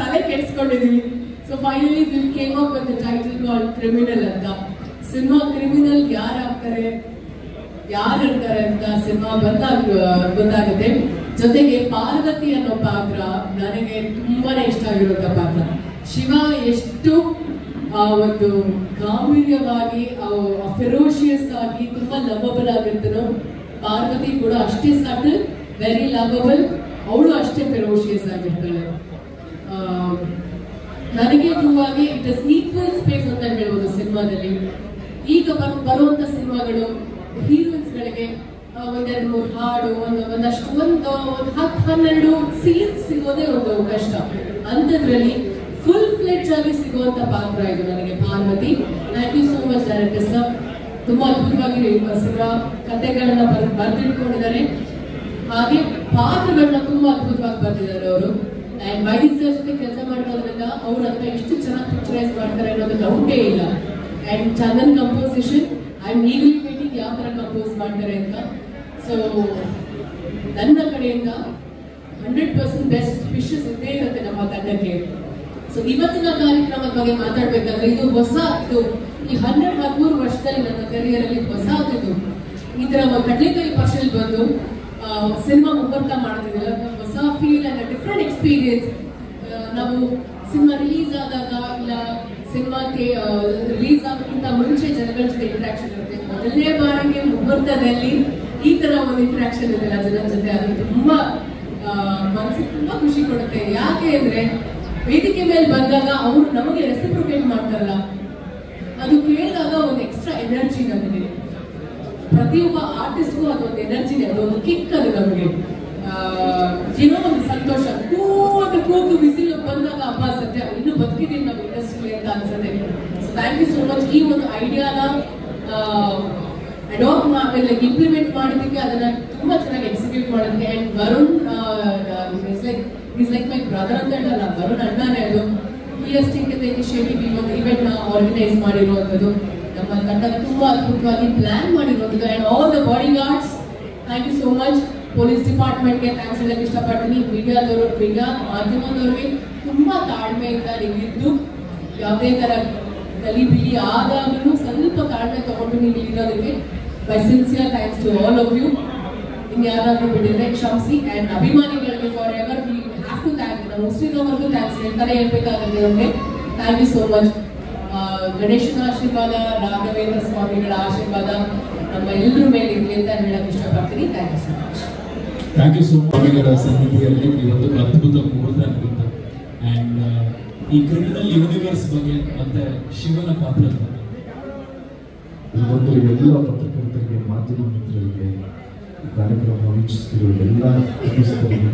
ತಲೆ ಕೆಡಿಸ್ಕೊಂಡಿದೀವಿ. So finally we came up with the title called Criminal ಅಂತ. ಸಿನಿಮಾ ಕ್ರಿಮಿನಲ್ ಯಾರಾಗ್ತಾರೆ, ಯಾರಿರ್ತಾರೆ ಅಂತ ಸಿನಿಮಾ ಬಂದಾಗ ಗೊತ್ತಾಗುತ್ತೆ. ಜೊತೆಗೆ ಪಾರ್ವತಿ ಅನ್ನೋ ಪಾತ್ರ ನನಗೆ ತುಂಬಾನೇ ಇಷ್ಟ ಆಗಿರುವಂತ ಪಾತ್ರ. ಶಿವ ಎಷ್ಟು ಒಂದು ಗಾಂಭೀರ್ಯವಾಗಿ, ಫೆರೋಷಿಯಸ್ ಆಗಿ ತುಂಬಾ ಲವಬಲ್ ಆಗಿರ್ತಾನೋ, ಪಾರ್ವತಿ ಕೂಡ ಅಷ್ಟೇ ಸಟಲ್, ವೆರಿ ಲವಬಲ್, ಅವಳು ಅಷ್ಟೇ ಫೆರೋಷಿಯಸ್ ಆಗಿರ್ತಾಳೆ. ನನಗೆ ತುಂಬಾಗಿ ಇಟ್ ಇಸ್ ಈಕ್ವಲ್ ಸ್ಪೇಸ್ ಅಂತ ಹೇಳ್ಬೋದು ಸಿನಿಮಾದಲ್ಲಿ. ಈಗ ಬರುವಂತ ಸಿನಿಮಾಗಳು ಹೀರೋಯಿನ್ಸ್ ಗಳಿಗೆ ಒಂದೆರಡು ಮೂರು ಹಾಡು, ಒಂದಷ್ಟು ಒಂದು 10-12 ಸೀನ್ಸ್ ಸಿಗೋದೇ ಒಂದು ಕಷ್ಟ. ಅಂಥದ್ರಲ್ಲಿ ಫುಲ್ ಫ್ಲೆಡ್ಜ್ ಆಗಿ ಸಿಗುವಂತ ಪಾತ್ರ ಇದು ನನಗೆ Parvati. Thank you so much director sir. ತುಂಬಾ ಅದ್ಭುತವಾಗಿ ಸಿನಿಮಾ ಕಥೆಗಳನ್ನ ಬರೆದಿಟ್ಕೊಂಡಿದ್ದಾರೆ, ಹಾಗೆ ಪಾತ್ರಗಳನ್ನ ತುಂಬಾ ಅದ್ಭುತವಾಗಿ ಬರ್ತಿದ್ದಾರೆ ಅವರು. ಅಂಡ್ ವೈದಿ ಸರ್ ಜೊತೆ ಕೆಲಸ ಮಾಡಿರೋದ್ರಿಂದ ಅವ್ರು ಅದನ್ನ ಎಷ್ಟು ಚೆನ್ನಾಗಿ ಪಿಕ್ಚರೈಸ್ ಮಾಡ್ತಾರೆ ಅನ್ನೋದು ಡೌಟೇ ಇಲ್ಲ. And Chandan composition, I am eagerly waiting ಯಾವ ತರ ಕಂಪೋಸ್ ಮಾಡ್ತಾರೆ ಅಂತ. ಸೊ ನನ್ನ ಕಡೆಯಿಂದ 100% ಬೆಸ್ಟ್ ವಿಶಸ್ ಇದ್ದೇ ಇರುತ್ತೆ ನಮ್ಮ ತಂಡಕ್ಕೆ. ಸೊ ಇವತ್ತಿನ ಕಾರ್ಯಕ್ರಮದ ಬಗ್ಗೆ ಮಾತಾಡ್ಬೇಕಾದ್ರೆ ಇದು ಈ 13 ವರ್ಷದಲ್ಲಿ ನನ್ನ ಕರಿಯರ್ ಅಲ್ಲಿ ಹೊಸದು. ಈ ತರ ಕಡ್ಲೆಕಾಯಿ ಪರ್ಷಲ್ ಬಂದು ಸಿನಿಮಾ ಮುಹೂರ್ತ ಮಾಡ್ತಿದ್ದಿಲ್ಲ, ಹೊಸ ಫೀಲ್ ಅಂಡ್ ಡಿಫ್ರೆಂಟ್ ಎಕ್ಸ್ಪೀರಿಯನ್ಸ್. ನಾವು ಸಿನಿಮಾ ರಿಲೀಸ್ ಆದಾಗ ಇಲ್ಲ ಸಿನಿಮಾಕ್ಕೆ ರಿಲೀಸ್ ಆಗೋಕ್ಕಿಂತ ಮುಂಚೆ ಜನಗಳ ಜೊತೆ ಇಂಟ್ರಾಕ್ಷನ್ ಇರುತ್ತೆ. ಮೊದಲನೇ ಬಾರಿಗೆ ಮುಹೂರ್ತದಲ್ಲಿ ಈ ತರ ಒಂದು ಇಂಟ್ರಾಕ್ಷನ್ ಇದೆಲ್ಲ ಜನರ ಜೊತೆ, ಅದು ತುಂಬಾ ಮನಸ್ಸಿಗೆ ತುಂಬಾ ಖುಷಿ ಕೊಡುತ್ತೆ. ಯಾಕೆ ಅಂದ್ರೆ ವೇದಿಕೆ ಮೇಲೆ ಬಂದಾಗ ಅವರು ನಮಗೆ ರೆಸಿಪ್ರೊಕೇಟ್ ಮಾಡ್ತಾರಲ್ಲ, ಅದು ಕೇಳಿದಾಗ ಒಂದು ಎಕ್ಸ್ಟ್ರಾ ಎನರ್ಜಿ ನಮಗೆ. ಪ್ರತಿಯೊಬ್ಬ ಆರ್ಟಿಸ್ಟ್ಗೂ ಅದೊಂದು ಎನರ್ಜಿನೇ, ಅದೊಂದು ಕಿಕ್. ಅದು ನಮಗೆ ಏನೋ ಒಂದು ಸಂತೋಷ. ಕೂತು ಬಿಸಿಲು ಬಂದಾಗ ಹಬ್ಬ ಸತ್ಯ ಇನ್ನು ಬದುಕಿದೀವಿ ನಮ್ಮ ಇಂಡಸ್ಟ್ರಿ ಅಂತ ಅನ್ಸುತ್ತೆ. So thank you so much. ಈ ಒಂದು ಐಡಿಯಾನ ಅಡಾಪ್ಟ್ ಮಾಡಿ ಇಂಪ್ಲಿಮೆಂಟ್ ಮಾಡೋದಕ್ಕೆ, ಅದನ್ನ ತುಂಬಾ ಚೆನ್ನಾಗಿ ಎಕ್ಸಿಕ್ಯೂಟ್ ಮಾಡೋದಕ್ಕೆ. And Varun is like my brother ಅಂತ ಹೇಳಲ್ಲ, ವರುಣ್ ಅಣ್ಣನೇ. ಅದು PST ಇನಿಷಿಯೇಟಿವ್ ಈ ಒಂದು ಇವೆಂಟ್ ನ ಆರ್ಗನೈಸ್ ಮಾಡಿರುವಂಥದ್ದು, ನಮ್ಮ ತಂಡ ತುಂಬಾ ಅದ್ಭುತವಾಗಿ ಪ್ಲಾನ್ ಮಾಡಿರುವಂಥದ್ದು. And all the bodyguards, thank you so much. Police ಡಿಪಾರ್ಟ್ಮೆಂಟ್ಗೆ ಥ್ಯಾಂಕ್ಸ್ ಹೇಳಕ್ಕೆ ಇಷ್ಟಪಡ್ತೀನಿ. ಮೀಡಿಯಾ ಮಾಧ್ಯಮದವ್ರಿಗೆ ತುಂಬಾ ತಾಳ್ಮೆಯಿಂದ ನೀವಿದ್ದು, ಯಾವುದೇ ತರ ಗಲಿಬಿಲಿ ಆದಾಗಲೂ ಸ್ವಲ್ಪ ತಾಳ್ಮೆ ತಗೊಂಡು ನೀವು ಇರೋದಕ್ಕೆ by sincere thanks to all of you. ಇನ್ಯಾರಾದ್ರೂ ಬಿಟ್ಟಿದ್ರೆ ಕ್ಷಮಿಸಿ. ಅಂಡ್ ಅಭಿಮಾನಿಗಳಿಗೆ forever we have to thank. ನಾವು ಉಸಿರೋವರೆಗೂ ಥ್ಯಾಂಕ್ಸ್ ಹೇಳ್ತಾನೆ ಹೇಳ್ಬೇಕಾಗುತ್ತೆ ಅವ್ರಿಗೆ. Thank you so much. ಗಣೇಶನ ಆಶೀರ್ವಾದ, ರಾಘವೇಂದ್ರ ಸ್ವಾಮಿಗಳ ಆಶೀರ್ವಾದ ನಮ್ಮ ಎಲ್ಲರ ಮೇಲೆ ಇರಲಿ ಅಂತ ಹೇಳಕ್ ಇಷ್ಟಪಡ್ತೀನಿ. Thank you so much. Thank you so much. ಸ್ವಾಮಿಗಳ ಸನ್ನಿಧಿಯಲ್ಲಿ ಇವತ್ತು ಅದ್ಭುತ ಮುಹೂರ್ತ ನಡೆಯುತ್ತೆ. ಆ್ಯಂಡ್ ಈ ಕ್ರಿಮಿನಲ್ ಯೂನಿವರ್ಸ್ ಬಗ್ಗೆ ಮತ್ತೆ ಶಿವನ ಪಾತ್ರದ ಬಗ್ಗೆ ಇವತ್ತು ಎಲ್ಲ ಪತ್ರಕರ್ತರಿಗೆ, ಮಾಧ್ಯಮ ಮಿತ್ರರಿಗೆ, ಕಾರ್ಯಕ್ರಮ ವೀಕ್ಷಿಸ್ತಿರುವ ಎಲ್ಲ ಕುಟುಂಬಸ್ಥರಿಗೆ,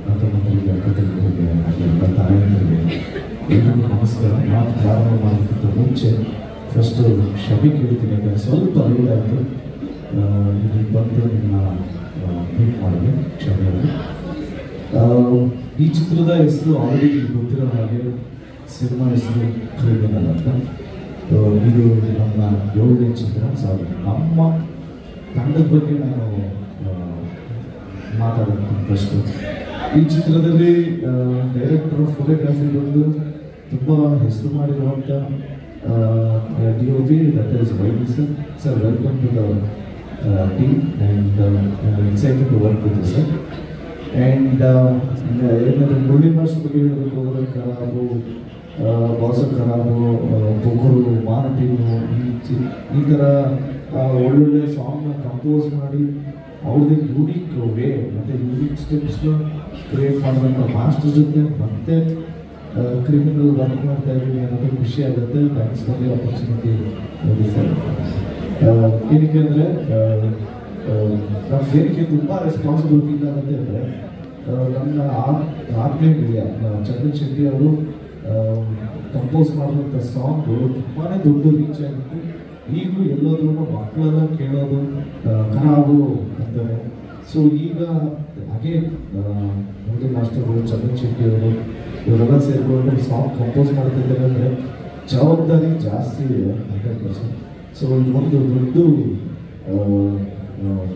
ಮಾಧ್ಯಮಗಳಿಗೆ, ಅಕ್ಕತಂಗಿರಿಗೆ, ಹಾಗೆ ಎಲ್ಲ ತಾಯಂದಿರಿಗೆ ಎಲ್ಲರಿಗೂ ನಮಸ್ಕಾರ. ಮಾತು ಪ್ರಾರಂಭ ಮಾಡೋದಕ್ಕಿಂತ ಮುಂಚೆ ಫಸ್ಟು ಕ್ಷಮೆ ಕೇಳ್ತೀನಿ. ಅಂದರೆ ಸ್ವಲ್ಪ ಲೇಟ್ ಆಯಿತು, ಇಲ್ಲಿ ಬಂದು ನಿಮ್ಮ ಮೀಟ್ ಮಾಡಿದೆ, ಕ್ಷಮೆಯಾಗಿ. ಈ ಚಿತ್ರದ ಹೆಸರು ಆಲ್ರೆಡಿ ಗೊತ್ತಿರೋ ಹಾಗೆ ಸಿನಿಮಾ ಹೆಸರು ಕ್ರಿಮಿನಲ್ ಅಂತ. ಇದು ನಮ್ಮ 7ನೇ ಚಿತ್ರ. ನಮ್ಮ ತಂಡದ ಬಗ್ಗೆ ನಾನು ಮಾತಾಡೋದು ಫಸ್ಟು. ಈ ಚಿತ್ರದಲ್ಲಿ ಡೈರೆಕ್ಟರ್ ಆಫ್ ಫೋಟೋಗ್ರಫಿ ಬಂದು ತುಂಬ ಹೆಸರು ಮಾಡಿರುವಂಥ DOP, that is Vaidi sir. Sir, welcome to the team and excited to work with sir. And ಏನಾದರೂ ಮುಳ್ಳಿ ಭಾಷೆ ಬಗ್ಗೆ ಹೇಳಬೇಕು ಹೋದ್ರೆ ಖರಾಬು, ಬಾಸ ಖರಾಬು, ಪೊಗರು, ಮಾನಟೀನು, ಈ ಥರ ಒಳ್ಳೊಳ್ಳೆ ಸಾಂಗ್ನ ಕಂಪೋಸ್ ಮಾಡಿ ಅವ್ರದ್ದೇ ಯೂನಿಕ್ ವೇ ಮತ್ತು ಯೂನಿಕ್ ಸ್ಟೆಪ್ಸ್ನ ಕ್ರಿಯೇಟ್ ಮಾಡೋದಂಥ ಮಾಸ್ಟರ್ ಜೊತೆ ಮತ್ತೆ ಕ್ರಿಮಿನಲ್ ವರ್ಕ್ ಮಾಡ್ತಾ ಇದ್ದೀವಿ ಅನ್ನೋದು ಖುಷಿ ಆಗುತ್ತೆ. Thanks for the opportunity. ಏನಕ್ಕೆ ಅಂದರೆ ನಮ್ಗೆ ಏನಕ್ಕೆ ತುಂಬ ರೆಸ್ಪಾನ್ಸಿಬಿಲಿಟಿ ಆಗುತ್ತೆ ಅಂದರೆ ನನ್ನ ಆತ್ಮೀಯ ಗೆಳೆಯ ಚಂದನ್ ಶೆಟ್ಟಿ ಅವರು ಕಂಪೋಸ್ ಮಾಡಿದಂಥ ಸಾಂಗ್ಗಳು ತುಂಬಾ ದೊಡ್ಡ ರೀಚ್ ಆಗಿತ್ತು. ಈಗಲೂ ಎಲ್ಲೋದ್ರೂ ಮಕ್ಕಳೆಲ್ಲ ಕೇಳೋದು ಖರಾಬು ಅಂತಾರೆ. ಸೊ ಈಗ ಹಾಗೆ ಮುಂದೆ ಮಾಸ್ಟರ್ಗಳು ಚಂದನ್ ಶೆಟ್ಟಿ ಅವರು ಇವರೆಲ್ಲ ಸೇರಿಕೊಂಡು ಸಾಂಗ್ ಕಂಪೋಸ್ ಮಾಡ್ತಿದ್ದಾರೆ ಅಂದರೆ ಜವಾಬ್ದಾರಿ ಜಾಸ್ತಿ ಇದೆ 100%. ಸೊ ಇದೊಂದು ದೊಡ್ಡ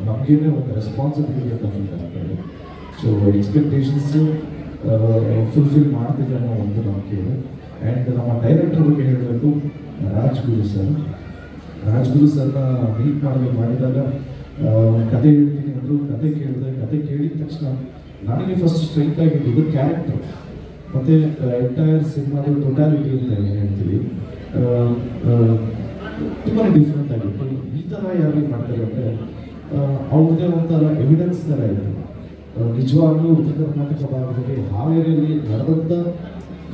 ನಮಗೇನೆ ಒಂದು ರೆಸ್ಪಾನ್ಸಿಬಿಲಿಟಿ ತಗೊಂಡಿದ್ದಾರೆ. ಸೊ ಎಕ್ಸ್ಪೆಕ್ಟೇಷನ್ಸು ಫುಲ್ಫಿಲ್ ಮಾಡ್ತಿದ್ದೆ ಅನ್ನೋ ಒಂದು ನಂಬಿಕೆ ಇದೆ. ಆ್ಯಂಡ್ ನಮ್ಮ ಡೈರೆಕ್ಟರ್ ಬಗ್ಗೆ ಹೇಳಬೇಕು, ರಾಜ್ಗುರು ಸರ್ನ ಮೀಟ್ ಮಾಡಿದಾಗ ಕತೆ ಹೇಳ್ತೀನಿ ಅಂದರು. ಕತೆ ಕೇಳಿದ ತಕ್ಷಣ ನನಗೆ ಫಸ್ಟ್ ಸ್ಟ್ರೈಕ್ ಆಗಿದ್ದು ಇದು ಕ್ಯಾರೆಕ್ಟರ್ ಮತ್ತು ಎಂಟೈರ್ ಸಿನಿಮಾದ ಟೋಟಾಲಿಟಿ ಅಂತ ಏನು ಹೇಳ್ತೀವಿ ತುಂಬಾ ಡಿಫ್ರೆಂಟ್ ಆಗಿತ್ತು. ಈ ಥರ ಯಾರು ಮಾಡ್ತಾರೆ ಅಂದರೆ ಅವ್ರದ್ದೇ ಒಂಥರ ಎವಿಡೆನ್ಸ್ ಥರ ಇತ್ತು. ನಿಜವಾಗ್ಲೂ ಉತ್ತರ ಕರ್ನಾಟಕ ಭಾಗದಲ್ಲಿ ಹಾವೇರಿಯಲ್ಲಿ ನಡೆದಂಥ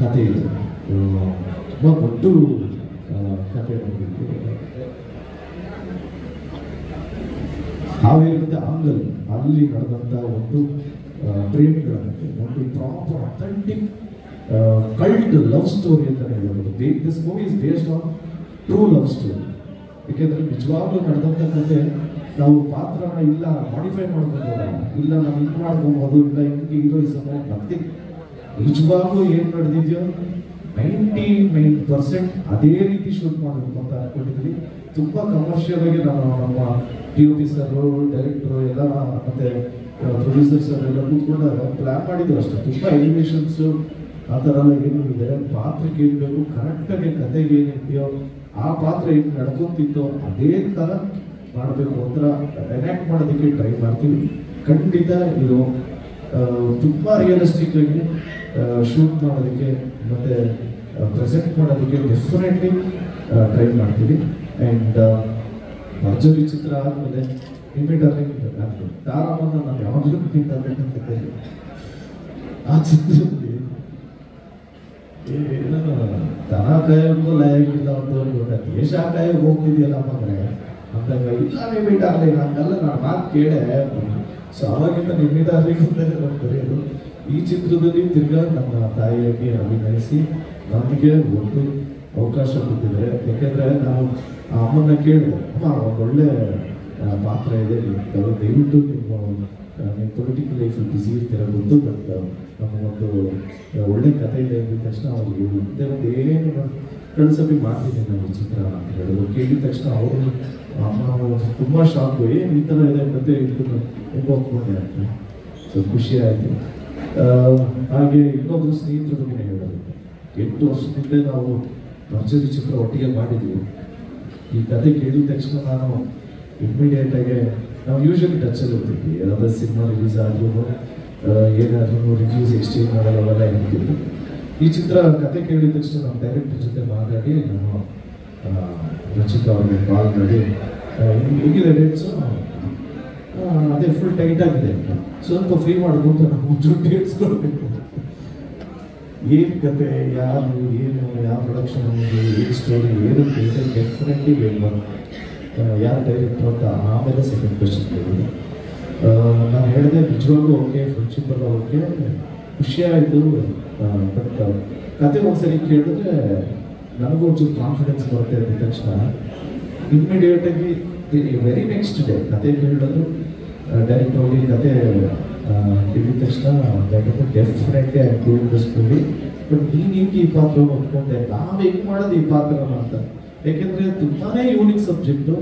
ಕಥೆ ಇದೆ. ತುಂಬ ದೊಡ್ಡ ಕಥೆ ಬಂದಿತ್ತು. ಹಾವೇರಿ ಮತ್ತು ಆಂಗಲ್ ಅಲ್ಲಿ ನಡೆದಂಥ ಒಂದು ಪ್ರೇಮಿಗಳ ಒಂದು proper authentic cult love story ಅಂತಲೇ ಹೇಳ್ಬೋದು. This movie is based on true love story. ಏಕೆಂದರೆ ನಿಜವಾಗ್ಲೂ ನಡೆದಂಥ ಕಥೆ ನಾವು ಪಾತ್ರನ ಇಲ್ಲ ಮಾಡಿಫೈ ಮಾಡ್ಕೊಬೋದಲ್ಲ, ಇಲ್ಲ ನಾವು ಇದು ಮಾಡ್ಕೊಬೋದು, ಇಲ್ಲ ಹಿಂಗೆ ಹೀರೋಯಿಸಮ್ ನಥಿಂಗ್. ನಿಜವಾಗ್ಲೂ ಏನು ನಡೆದಿದೆಯೋ 99% ಅದೇ ರೀತಿ ಶೂಟ್ ಮಾಡಬೇಕು ಅಂತ ಅನ್ಕೊಂಡಿದ್ದೀವಿ. ತುಂಬ ಕಮರ್ಷಿಯಲ್ ಆಗಿ ನಮ್ಮ DOP ಸರು, ಡೈರೆಕ್ಟ್ರು ಎಲ್ಲ ಮತ್ತು ಪ್ರೊಡ್ಯೂಸರ್ ಸರ್ ಎಲ್ಲ ಕೂತ್ಕೊಂಡಾಗ ಪ್ಲ್ಯಾನ್ ಮಾಡಿದ್ರು ಅಷ್ಟೇ. ತುಂಬ ಎಲಿವೇಷನ್ಸು ಆ ಥರ ಎಲ್ಲ ಏನೂ ಇದೆ. ಪಾತ್ರಕ್ಕೆ ಏನು ಬೇಕು, ಕರೆಕ್ಟಾಗಿ ಕತೆಗೆ ಏನಿದೆಯೋ ಆ ಪಾತ್ರ ಏನು ನಡ್ಕೊತಿತ್ತೋ ಅದೇ ಥರ ಮಾಡಬೇಕು ಅಂತ ಎನ್ಯಾಕ್ಟ್ ಮಾಡೋದಕ್ಕೆ ಟ್ರೈ ಮಾಡ್ತೀವಿ. ಖಂಡಿತ ಇದು ತುಂಬ ರಿಯಲಿಸ್ಟಿಕ್ ಆಗಿ ಶೂಟ್ ಮಾಡೋದಕ್ಕೆ ಮತ್ತು ಪ್ರೆಸೆಂಟ್ ಮಾಡೋದಕ್ಕೆ ಡೆಫಿನೆಟ್ಲಿ ಟ್ರೈ ಮಾಡ್ತೀವಿ. ಆ್ಯಂಡ್ ಭರ್ಜರಿ ಚಿತ್ರ ಆದಮೇಲೆ ಇಮಿಡಿಯೇಟ್ಲಿ ತಾರಾಮನ್ನ ನಾನು ಯಾವಾಗಲೂ ಅಂತ ಆ ಚಿತ್ರದಲ್ಲಿ ಏನೋ ದನ ಕಾಯೋಕ್ಕೂ ಲಯಾಗಿಲ್ಲ ಅಂತವ್ರಿಗೆ ಗೊತ್ತಾಗ್ತದೆ. ದೇಶ ಕಾಯೋಕೆ ಹೋಗ್ತಿದೆಯಲ್ಲ ಮಗನೇ ಅಂದಾಗ ಇಲ್ಲ ನಿಮಿಟ್ ಆಗ್ಲಿಲ್ಲ ಹಂಗೆಲ್ಲ ನಾನು ಮಾತು ಕೇಳೆ. ಸೊ ಅವಾಗಿಂದ ನಿಮಿಟ್ ಆಗ್ಲಿಕ್ಕೆ ಅಂತಲೇ ನಾನು ಬರೆಯೋದು. ಈ ಚಿತ್ರದಲ್ಲಿ ತಿರ್ಗಾ ನಮ್ಮ ತಾಯಿಯಾಗಿ ಅಭಿನಯಿಸಿ ನಮಗೆ ಒಂದು ಅವಕಾಶ ಕೊಟ್ಟಿದ್ದಾರೆ. ಯಾಕೆಂದರೆ ನಾವು ಆ ಅಮ್ಮನ್ನ ಕೇಳಿದೆ, ಅಮ್ಮ ಒಂದೊಳ್ಳೆ ಪಾತ್ರ ಇದೆ, ದಯವಿಟ್ಟು ನಿಮ್ಮ ಪೊಲಿಟಿಕಲ್ ಲೈಫಲ್ಲಿ ಬಿಸಿ ಇರ್ತೀರ ಗೊತ್ತು, ಬಟ್ ನಮಗೊಂದು ಒಳ್ಳೆ ಕಥೆ ಇದೆ ಅಂದಿದ ತಕ್ಷಣ ಅವ್ರಿಗೆ ಮುಂದೆ ಒಂದು ಏನು ಕಳಿಸೋಕೆ ಮಾಡ್ತೀನಿ ನಾನು ಈ ಚಿತ್ರ ಅಂತ ಹೇಳಿದ್ರು. ಕೇಳಿದ ತಕ್ಷಣ ಅವರು ಅಮ್ಮ ತುಂಬ ಶಾಕು, ಏನು ಈ ಥರ ಇದೆ ಕತೆ ಇಟ್ಕೊಂಡು ಹೆಂಗೆ ಒಪ್ಕೊಂಡೆ ಅಂತ. ಸೊ ಖುಷಿ ಆಯಿತು. ಹಾಗೆ ಇನ್ನೊಂದು ಸ್ನೇಹಿತರ ಬಗ್ಗೆ ಹೇಳೋದು, 8 ವರ್ಷದಿಂದ ನಾವು ಭರ್ಜರಿ ಚಿತ್ರ ಒಟ್ಟಿಗೆ ಮಾಡಿದ್ವಿ. ಈ ಕತೆ ಕೇಳಿದ ತಕ್ಷಣ ನಾನು ಇಮ್ಮಿಡಿಯೇಟಾಗಿ ನಾವು ಯೂಶಲಿ ಟಚಲ್ಲಿ ಹೋಗ್ತಿದ್ವಿ. ಯಾವುದಾದ್ರು ಸಿನಿಮಾ ರಿಲೀಸ್ ಆದ್ರೂ ಏನಾದ್ರೂ ರಿವ್ಯೂಸ್ ಎಕ್ಸ್ಚೇಂಜ್ ಮಾಡೋದೆಲ್ಲ ಇರ್ತಿದ್ವಿ. ಈ ಚಿತ್ರ ಕತೆ ಕೇಳಿದ ತಕ್ಷಣ ನಮ್ಮ ಡೈರೆಕ್ಟರ್ ಜೊತೆ ಮಾತಾಡಿ ನಾನು ರಚಿತಾ ಅವ್ರಿಗೆ ಕಾಲ್ ಮಾಡಿ ಹೇಗಿದೆ ಡೇಟ್ಸು, ಅದೇ ಫುಲ್ ಟೈಟ್ ಆಗಿದೆ, ಸ್ವಲ್ಪ ಫ್ರೀ ಮಾಡ್ಬೋದು, ನಾವು ಡೇಟ್ಸ್ ಕೊಡಬೇಕು, ಏನು ಕತೆ, ಯಾರು ಏನು, ಯಾವ ಪ್ರೊಡಕ್ಷನ್ ಏನು ಸ್ಟೋರಿ ಏನು ಡೆಫಿನೆಟ್ಲಿ ಬೇಕು, ಯಾರು ಡೈರೆಕ್ಟರ್ ಅಂತ ಆಮೇಲೆ ಸೆಕೆಂಡ್ ಕ್ವೆಶ್ಚನ್ ಕೇಳಿದೆ. ನಾನು ಹೇಳಿದೆ ನಿಜವಾಗ್ಲೂ ಓಕೆ, ಫ್ರೆಂಡ್ಶಿಪ್ಪೆಲ್ಲ ಓಕೆ, ಖುಷಿಯಾಯಿತು. ಬಟ್ ಕತೆ ಒಂದ್ಸರಿ ಕೇಳಿದ್ರೆ ನನಗೂ ಒಂಚೂರು ಕಾನ್ಫಿಡೆನ್ಸ್ ಬರುತ್ತೆ ಅಂದ ತಕ್ಷಣ ಇಮ್ಮಿಡಿಯೇಟಾಗಿ ವೆರಿ ನೆಕ್ಸ್ಟ್ ಡೇ ಕತೆ ಹೇಳಿದ್ರು ಡೈರೆಕ್ಟ್ ಹೋಗಿ ಕತೆ ಕೇಳಿದ ತಕ್ಷಣ direct definitely I doing this movie, but ನೀನು ಹಿಂಗೆ ಈ ಪಾತ್ರ ಒಪ್ಕೊಂಡೆ, ನಾವು ಹೆಂಗೆ ಮಾಡೋದು ಈ ಪಾತ್ರನ ಅಂತ. ಯಾಕೆಂದರೆ ತುಂಬಾ ಯೂನಿಕ್ ಸಬ್ಜೆಕ್ಟು.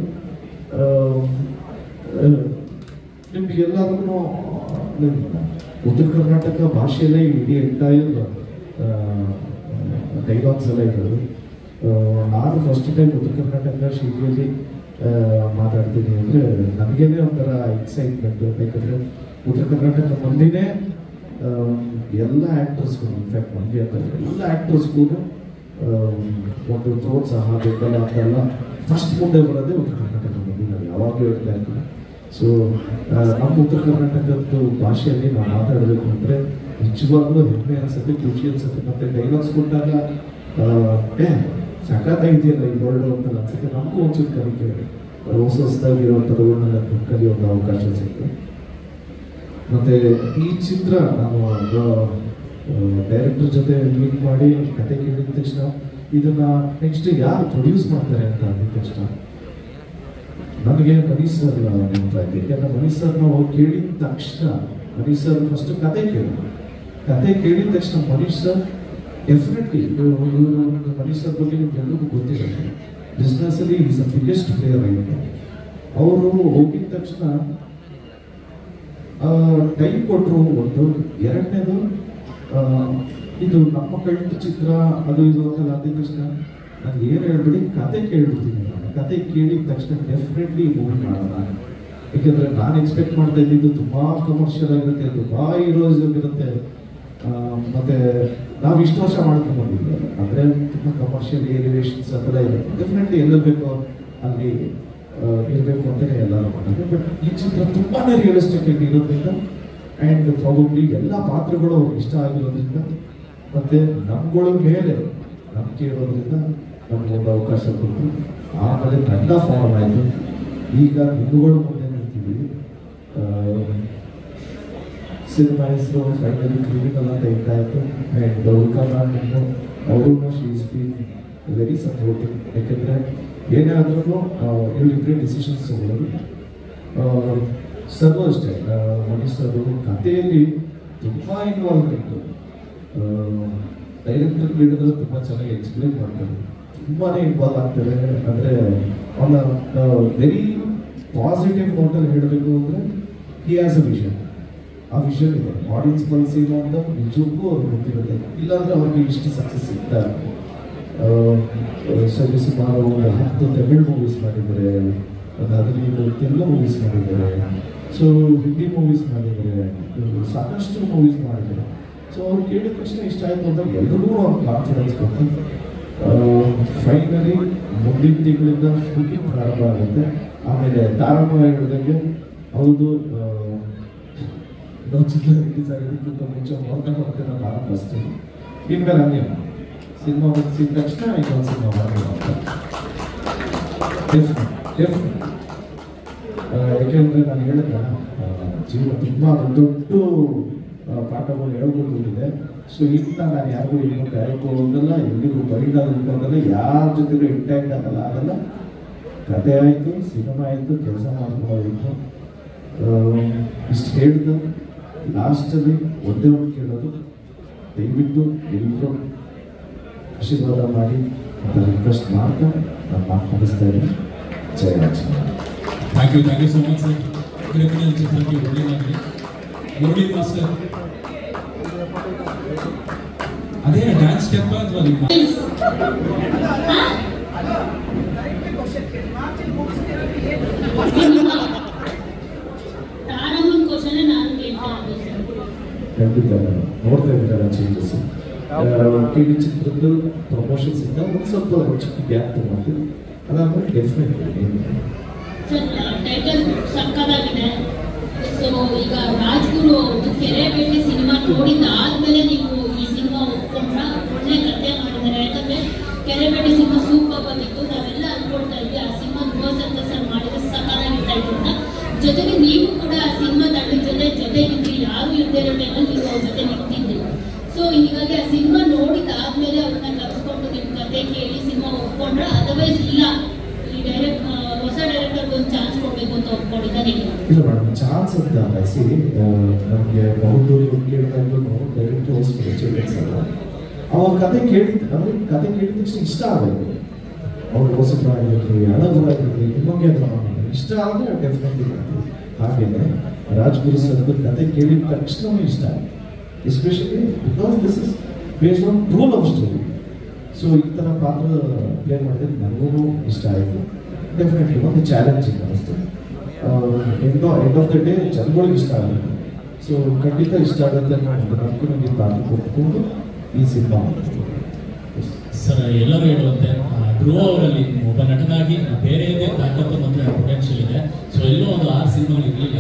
ನಿಮಗೆಲ್ಲರಿಗೂ ಉತ್ತರ ಕರ್ನಾಟಕ ಭಾಷೆಯಲ್ಲೇ ಇಡೀ ಎಂಟೈರ್ ಡೈಲಾಗ್ಸ್ ಎಲ್ಲ ಇರೋದು. ನಾನು ಫಸ್ಟ್ ಟೈಮ್ ಉತ್ತರ ಕರ್ನಾಟಕ ಶೈಲಿಯಲ್ಲಿ ಮಾತಾಡ್ತೀನಿ ಅಂದರೆ ನನಗೇನೆ ಒಂಥರ ಎಕ್ಸೈಟ್ಮೆಂಟ್. ಯಾಕಂದರೆ ಉತ್ತರ ಕರ್ನಾಟಕ ಮಂದಿನೇ ಎಲ್ಲ ಆ್ಯಕ್ಟರ್ಸ್ಗೂ, ಇನ್ಫ್ಯಾಕ್ಟ್ ನಮಗೆ ಅಂತ ಎಲ್ಲ ಆ್ಯಕ್ಟರ್ಸ್ಗೂ ಒಂದು ಪ್ರೋತ್ಸಾಹ ಬೇಕಲ್ಲ ಅಂತೆಲ್ಲ ಫಸ್ಟ್ ಮುಂದೆ ಬರೋದೇ ಉತ್ತರ ಕರ್ನಾಟಕ ಮಂದಿ, ನಾವು ಯಾವಾಗಲೂ ಹೇಳ್ತಾ ಇರ್ತೀವಿ. ಸೊ ನಮ್ಮ ಉತ್ತರ ಕರ್ನಾಟಕದ್ದು ಭಾಷೆಯಲ್ಲಿ ನಾವು ಮಾತಾಡಬೇಕು ಅಂದರೆ ನಿಜವಾಗ್ಲೂ ಹೆಮ್ಮೆ ಅನಿಸುತ್ತೆ, ಖುಷಿ ಅನಿಸುತ್ತೆ. ಮತ್ತು ಡೈಲಾಗ್ಸ್ ಕೊಟ್ಟಾಗ ಸಖತ್ತಾಗಿದೆಯಲ್ಲ ಈ ವರ್ಲ್ಡು ಅಂತ ಅನ್ಸುತ್ತೆ. ನಮಗೂ ಒಂಚೂರು ಕಲಿಕೆ ಹೊಸದಾಗಿರುವಂಥದ್ದು ಕಲಿಯುವಂಥ ಅವಕಾಶ ಸಿಕ್ತು. ಮತ್ತು ಈ ಚಿತ್ರ ನಾನು ಡೈರೆಕ್ಟರ್ ಜೊತೆ ಮೀಟ್ ಮಾಡಿ ಕತೆ ಕೇಳಿದ ತಕ್ಷಣ ಇದನ್ನು ನೆಕ್ಸ್ಟ್ ಯಾರು ಪ್ರೊಡ್ಯೂಸ್ ಮಾಡ್ತಾರೆ ಅಂತ ಅಂದಿದ ತಕ್ಷಣ ನನಗೆ ಮನೀಶ್ ಸರ್ ನೆನಪಾಯ್ತು. ಯಾಕಂದರೆ ಮನೀಶ್ ಸರ್ ನಾವು ಕೇಳಿದ ತಕ್ಷಣ ಮನೀಶ್ ಸರ್ ಫಸ್ಟ್ ಕತೆ ಕೇಳಿದ ತಕ್ಷಣ Manish sir definitely Manish sir ಬಗ್ಗೆ ನಿಮ್ಗೆಲ್ಲರಿಗೂ ಗೊತ್ತಿರುತ್ತೆ. ಬಿಸ್ನೆಸ್ಸಲ್ಲಿ ಈಸ್ ಅ ಬಿಗ್ಗೆಸ್ಟ್ ಪ್ಲೇಯರ್ ಆಗಿದೆ. ಅವರು ಹೋಗಿದ ತಕ್ಷಣ ಟೈಮ್ ಕೊಟ್ಟರು. ಒಂದು ಎರಡನೇದು ಇದು ನಮ್ಮ ಕಳ್ಳ ಚಿತ್ರ ಅದು ಇದು ಅಂತೆಲ್ಲ ಅಂದಿದ ತಕ್ಷಣ ನಾನು ಏನು ಹೇಳ್ಬಿಡಿ ಕತೆ ಕೇಳ್ಬಿಡ್ತೀನಿ. ನಾನು ಕತೆ ಕೇಳಿದ ತಕ್ಷಣ ಡೆಫಿನೆಟ್ಲಿ ಮೂವಿ ಮಾಡೋಣ. ಏಕೆಂದರೆ ನಾನು ಎಕ್ಸ್ಪೆಕ್ಟ್ ಮಾಡ್ತಾ ಇದ್ದಿದ್ದು ತುಂಬ ಕಮರ್ಷಿಯಲ್ ಆಗಿರುತ್ತೆ, ತುಂಬ ಹೀರೋಯಿಸಮ್ ಇರುತ್ತೆ. ಮತ್ತು ನಾವು ಇಷ್ಟು ವರ್ಷ ಮಾಡ್ಕೊಂಡ್ಬಂದಿದ್ವಿ ಅಂದರೆ ತುಂಬ ಕಮರ್ಷಿಯಲ್ ಎಲಿವೇಷನ್ಸ್ ಅದೆಲ್ಲ ಇದೆ. ಡೆಫಿನೆಟ್ಲಿ ಎಲ್ಲಬೇಕು ಅಲ್ಲಿ ಇರಬೇಕು ಅಂತಲೇ ಎಲ್ಲರೂ ಮಾಡೋದು. ಬಟ್ ಈ ಚಿತ್ರ ತುಂಬಾ ರಿಯಲಿಸ್ಟಿಕ್ ಆಗಿ ಇರೋದ್ರಿಂದ ಆ್ಯಂಡ್ ಪ್ರಾಬಬ್ಲಿ ಎಲ್ಲ ಪಾತ್ರಗಳು ಅವ್ರಿಗೆ ಇಷ್ಟ ಆಗಿರೋದ್ರಿಂದ ಮತ್ತು ನಮ್ಗಳ ಮೇಲೆ ನಂಬಿಕೆ ಇರೋದ್ರಿಂದ ನಮಗೊಂದು ಅವಕಾಶ ಕೊಟ್ಟು ಆಮೇಲೆ ತಂಡ ಫಾರ್ಮ್ ಆಯಿತು. ಈಗ ನಿಮ್ಮಗಳು ಮುಂದೆ ನಿಂತಿದ್ದೀವಿ. ಸಿನಿಮಾ ಹೆಸರು ಫೈನಲಿ ಕ್ರಿಮಿನಲ್ ಅಂತ ಇದ್ದಾಯಿತು. ಆ್ಯಂಡ್ ಉಲ್ಕಾನಾಡಿಂದ ಅವರು ಶೀಸ್ ಬೀನ್ ವೆರಿ ಸಪೋರ್ಟಿವ್. ಯಾಕೆಂದರೆ ಏನೇ ಆದ್ರೂ ಇವರಿಬ್ಬರೇ ಡಿಸಿಷನ್ಸ್ ತಗೊಳ್ಳೋದು. ಸರ್ವ ಅಷ್ಟೇ ಮನೀಶ್ ಸರ್ ಕಥೆಯಲ್ಲಿ ತುಂಬ ಇನ್ವಾಲ್ವ್ಮೆಂಟು. ಡೈರೆಕ್ಟರ್ ಹೇಳಿದ್ರೆ ತುಂಬ ಚೆನ್ನಾಗಿ ಎಕ್ಸ್ಪ್ಲೇನ್ ಮಾಡ್ತಾರೆ, ತುಂಬಾ ಇನ್ವಾಲ್ವ್ ಆಗ್ತಾರೆ. ಅಂದರೆ ಆನ್ ವೆರಿ ಪಾಸಿಟಿವ್ ನೋಟಲ್ಲಿ ಹೇಳಬೇಕು ಅಂದರೆ ಹಿ ಹ್ಯಾಸ್ ಅ ವಿಷನ್. ಆ ವಿಷನ್ ಇದೆ, ಆಡಿಯನ್ಸ್ ಬಳಸಿರೋ ಅಂತ ನಿಜಕ್ಕೂ ಅವ್ರಿಗೆ ಗೊತ್ತಿರುತ್ತೆ. ಇಲ್ಲಾಂದರೆ ಅವ್ರಿಗೆ ಇಷ್ಟು ಸಕ್ಸಸ್ ಸಿಗ್ತಾ. ಸರಿ ಸುಮಾರು ಒಂದು 10 ತಮಿಳ್ ಮೂವೀಸ್ ಮಾಡಿದ್ದಾರೆ, ಒಂದು 15 ತೆಲುಗು ಮೂವೀಸ್ ಮಾಡಿದ್ದಾರೆ, ಸೊ ಹಿಂದಿ ಮೂವೀಸ್ ಮಾಡಿದ್ದಾರೆ, ಸಾಕಷ್ಟು ಮೂವೀಸ್ ಮಾಡಿದ್ದಾರೆ. ಸೊ ಅವ್ರು ಕೇಳಿದ ತಕ್ಷಣ ಇಷ್ಟ ಆಯಿತು ಅಂತ ಎಲ್ರಿಗೂ ಅವ್ರು ಕಾನ್ಫಿಡೆನ್ಸ್ ಕೊಟ್ಟು ಫೈನಲಿ ಮುಂದಿನ ತಿಂಗಳಿಂದ ಶೂಟಿಂಗ್ ಪ್ರಾರಂಭ ಆಗುತ್ತೆ. ಆಮೇಲೆ ತಾರಮ್ಮ ಹೇಳಿದಂಗೆ ಹೌದು ನಾವು ಚಿತ್ರ ರಿಲೀಸ್ ಆಗಿದ್ದಕ್ಕಿಂತ ಮುಂಚೆ ಮಾಡ್ತೇನೆ ನಾನು ಫಸ್ಟ್. ಇನ್ಮೇಲೆ ಹಂಗೆ ಸಿನಿಮಾ ಮುಗಿಸಿದ ತಕ್ಷಣ ಇನ್ನೊಂದು ಸಿನಿಮಾ ಮಾಡೋಣ ಅಂತ ಡೆಫಿನೆಟ್. ಯಾಕೆಂದರೆ ನಾನು ಹೇಳಿದ್ರೆ ಜೀವನ ತುಂಬ ದೊಡ್ಡ ಪಾಠಗಳು ಹೇಳ್ಕೊಟ್ಟಿದೆ. ಸೊ ಇನ್ನು ನಾನು ಯಾರಿಗೂ ಏನು ಕರೆಕ್ಟ್ ಹೋಗಲ್ಲ, ಎಲ್ಲಿಗೂ ಬೈಂಡ್ ಆಗೋದಲ್ಲ, ಯಾರ ಜೊತೆಗೂ ಇಂಟ್ಯಾಕ್ಟ್ ಆಗಲ್ಲ. ಕತೆ ಆಯಿತು, ಸಿನಿಮಾ ಆಯಿತು, ಕೆಲಸ ಮಾಡ್ಕೊಳ್ಳೋದಿತ್ತು. ಇಷ್ಟು ಹೇಳಿದ್ದು ಲಾಸ್ಟಲ್ಲಿ ಒಂದೇ ಒಂದು ಕೇಳೋದು, ದಯವಿಟ್ಟು ಎಲ್ಲರೂ ಆಶೀರ್ವಾದ ಮಾಡಿ ಅಂತ ರಿಕ್ವೆಸ್ಟ್ ಮಾಡ್ತಾ ನಾನು ಮಾತನಾಡಿಸ್ತಾ ಇದ್ದೀನಿ. Jaya Raj. Thank you so much sir. Criminal ಚಿತ್ರಕ್ಕೆ ಒಳ್ಳೆಯದಾಗಲಿ. ನೋಡಿ ಮಾಸ್ಟರ್ ಅದೇ ಡ್ಯಾನ್ಸ್ ಸ್ಟೆಪ್ ಅಥವಾ ನಿಮ್ಮ ಖಂಡಿತ ನೋಡ್ತಾ ಇದ್ದಾರೆ ಚೇಂಜಸ್. ಟಿವಿ ಚಿತ್ರದ ಪ್ರಮೋಷನ್ಸ್ ಇಂದ ಒಂದು ಸ್ವಲ್ಪ ಚಿಕ್ಕ ಗ್ಯಾಪ್ ತಗೊಂಡು ಅದಾದ್ಮೇಲೆ ಡೆಫಿನೆಟ್ಲಿ ಟೈಟಲ್ ಸಕ್ಕದಾಗಿದೆ. ಸೊ ಈಗ ರಾಜ್ಗುರು ಕೆರೆ ಬೇಟೆ ಸಿನಿಮಾ ನೋಡಿದ ಆದ್ಮೇಲೆ ನೀವು ಈ ಸಿನಿಮಾ ಒಪ್ಕೊಂಡ್ರ ಒಳ್ಳೆ ಕಥೆ ಮಾಡಿದ್ದಾರೆ. ಯಾಕಂದ್ರೆ ಕೆರೆ ಬೇಟೆ ಸಿನಿಮಾ ಸೂಪರ್ ಬಂದಿತ್ತು, ನಾವೆಲ್ಲ ಅನ್ಕೊಳ್ತಾ ಇದ್ವಿ ಆ ಸಿನಿಮಾ ಸರ್ ಮಾಡಿದ್ರೆ ಸಕ್ಕದಾಗಿರ್ತಾ ಇತ್ತು ಅಂತ. ಜೊತೆಗೆ ನೀವು ಕೂಡ ಆ ಸಿನಿಮಾ ತಂಡದ ಜೊತೆ ನಿಂತು ಯಾರು ಇಲ್ಲದೆ ಇರೋ ಟೈಮಲ್ಲಿ ನೀವು ಅವ್ರ ಜೊತೆ ನಿಂತಿದ್ರಿ. ಸೊ ಹೀಗಾಗಿ ಆ ಸಿನಿಮಾ ನೋಡಿದ ಆದ್ಮೇಲೆ ಅವ್ರನ್ನ ಕರೆಸ್ಕೊಂಡು ನಿಮ್ಮ ಕತೆ ಕೇಳಿ ಸಿನಿಮಾ ಒಪ್ಕೊಂಡ್ರ, ಅದರ್ವೈಸ್ ಇಲ್ಲ ಈ ಹೊಸ ಡೈರೆಕ್ಟರ್ ಒಂದು ಚಾನ್ಸ್ ಕೊಡಬೇಕು ಅಂತ ಒಪ್ಕೊಂಡಿದ್ದಾರೆ? ಇಲ್ಲ ಮೇಡಮ್, ಚಾನ್ಸ್ ಅಂತ ಬಯಸಿ ನಮಗೆ ಬಹುದು ಕೇಳಿದಾಗಲೂ ಡೈರೆಕ್ಟರ್ ಹೊಸಲ್ಲ ಅವ್ರ ಕತೆ ಕೇಳಿದ ತಕ್ಷಣ ಇಷ್ಟ ಆಗಬೇಕು. ಅವ್ರ ಹೊಸಬ್ರ ಆಗಿರಲಿ, ಹಳಬರಾಗಿರಲಿ, ನಿಮಗೆ ಇಷ್ಟ ಆದರೆ ಡೆಫಿನೆಟ್ಲಿ ಮಾಡ್ತೀವಿ. ಹಾಗೆಯೇ ರಾಜ್ಗುರು ಸರ್ದು ಕತೆ ಕೇಳಿದ ತಕ್ಷಣ ಇಷ್ಟ ಆಗಿದೆ, especially because this is based on true love story. So ಈ ಥರ ಪಾತ್ರ ಪ್ಲೇ ಮಾಡಿದ್ರೆ ನನಗೂ ಇಷ್ಟ ಆಯಿತು. ಡೆಫಿನೆಟ್ಲಿ ಒಂದು ಚಾಲೆಂಜಿಂಗ್ ಅನ್ನಿಸ್ತು. ಎಂಡ್ ಆಫ್ ದ ಡೇ ಜನಗಳಿಗೆ ಇಷ್ಟ ಆಗುತ್ತೆ. ಸೊ ಖಂಡಿತ ಇಷ್ಟ ಆಗುತ್ತೆ ಅನ್ನೋ ನನಗೆ ಪಾತ್ರ ಕೊಟ್ಕೊಂಡು ಈ ಸಿನಿಮಾ ಸರ್ ಎಲ್ಲರೂ ಹೇಳುವಂತೆ ಧ್ರುವ ಅವರಲ್ಲಿ ಒಬ್ಬ ನಟನಾಗಿ ಬೇರೆಯದೇ ತಾಕತ್ತು ಮತ್ತು ಪೊಟೆನ್ಷಿಯಲ್ ಇದೆ. ಸೊ ಎಲ್ಲೋ ಒಂದು 6 ಸಿನಿಮಾಗಳು ಇರಲಿಲ್ಲ,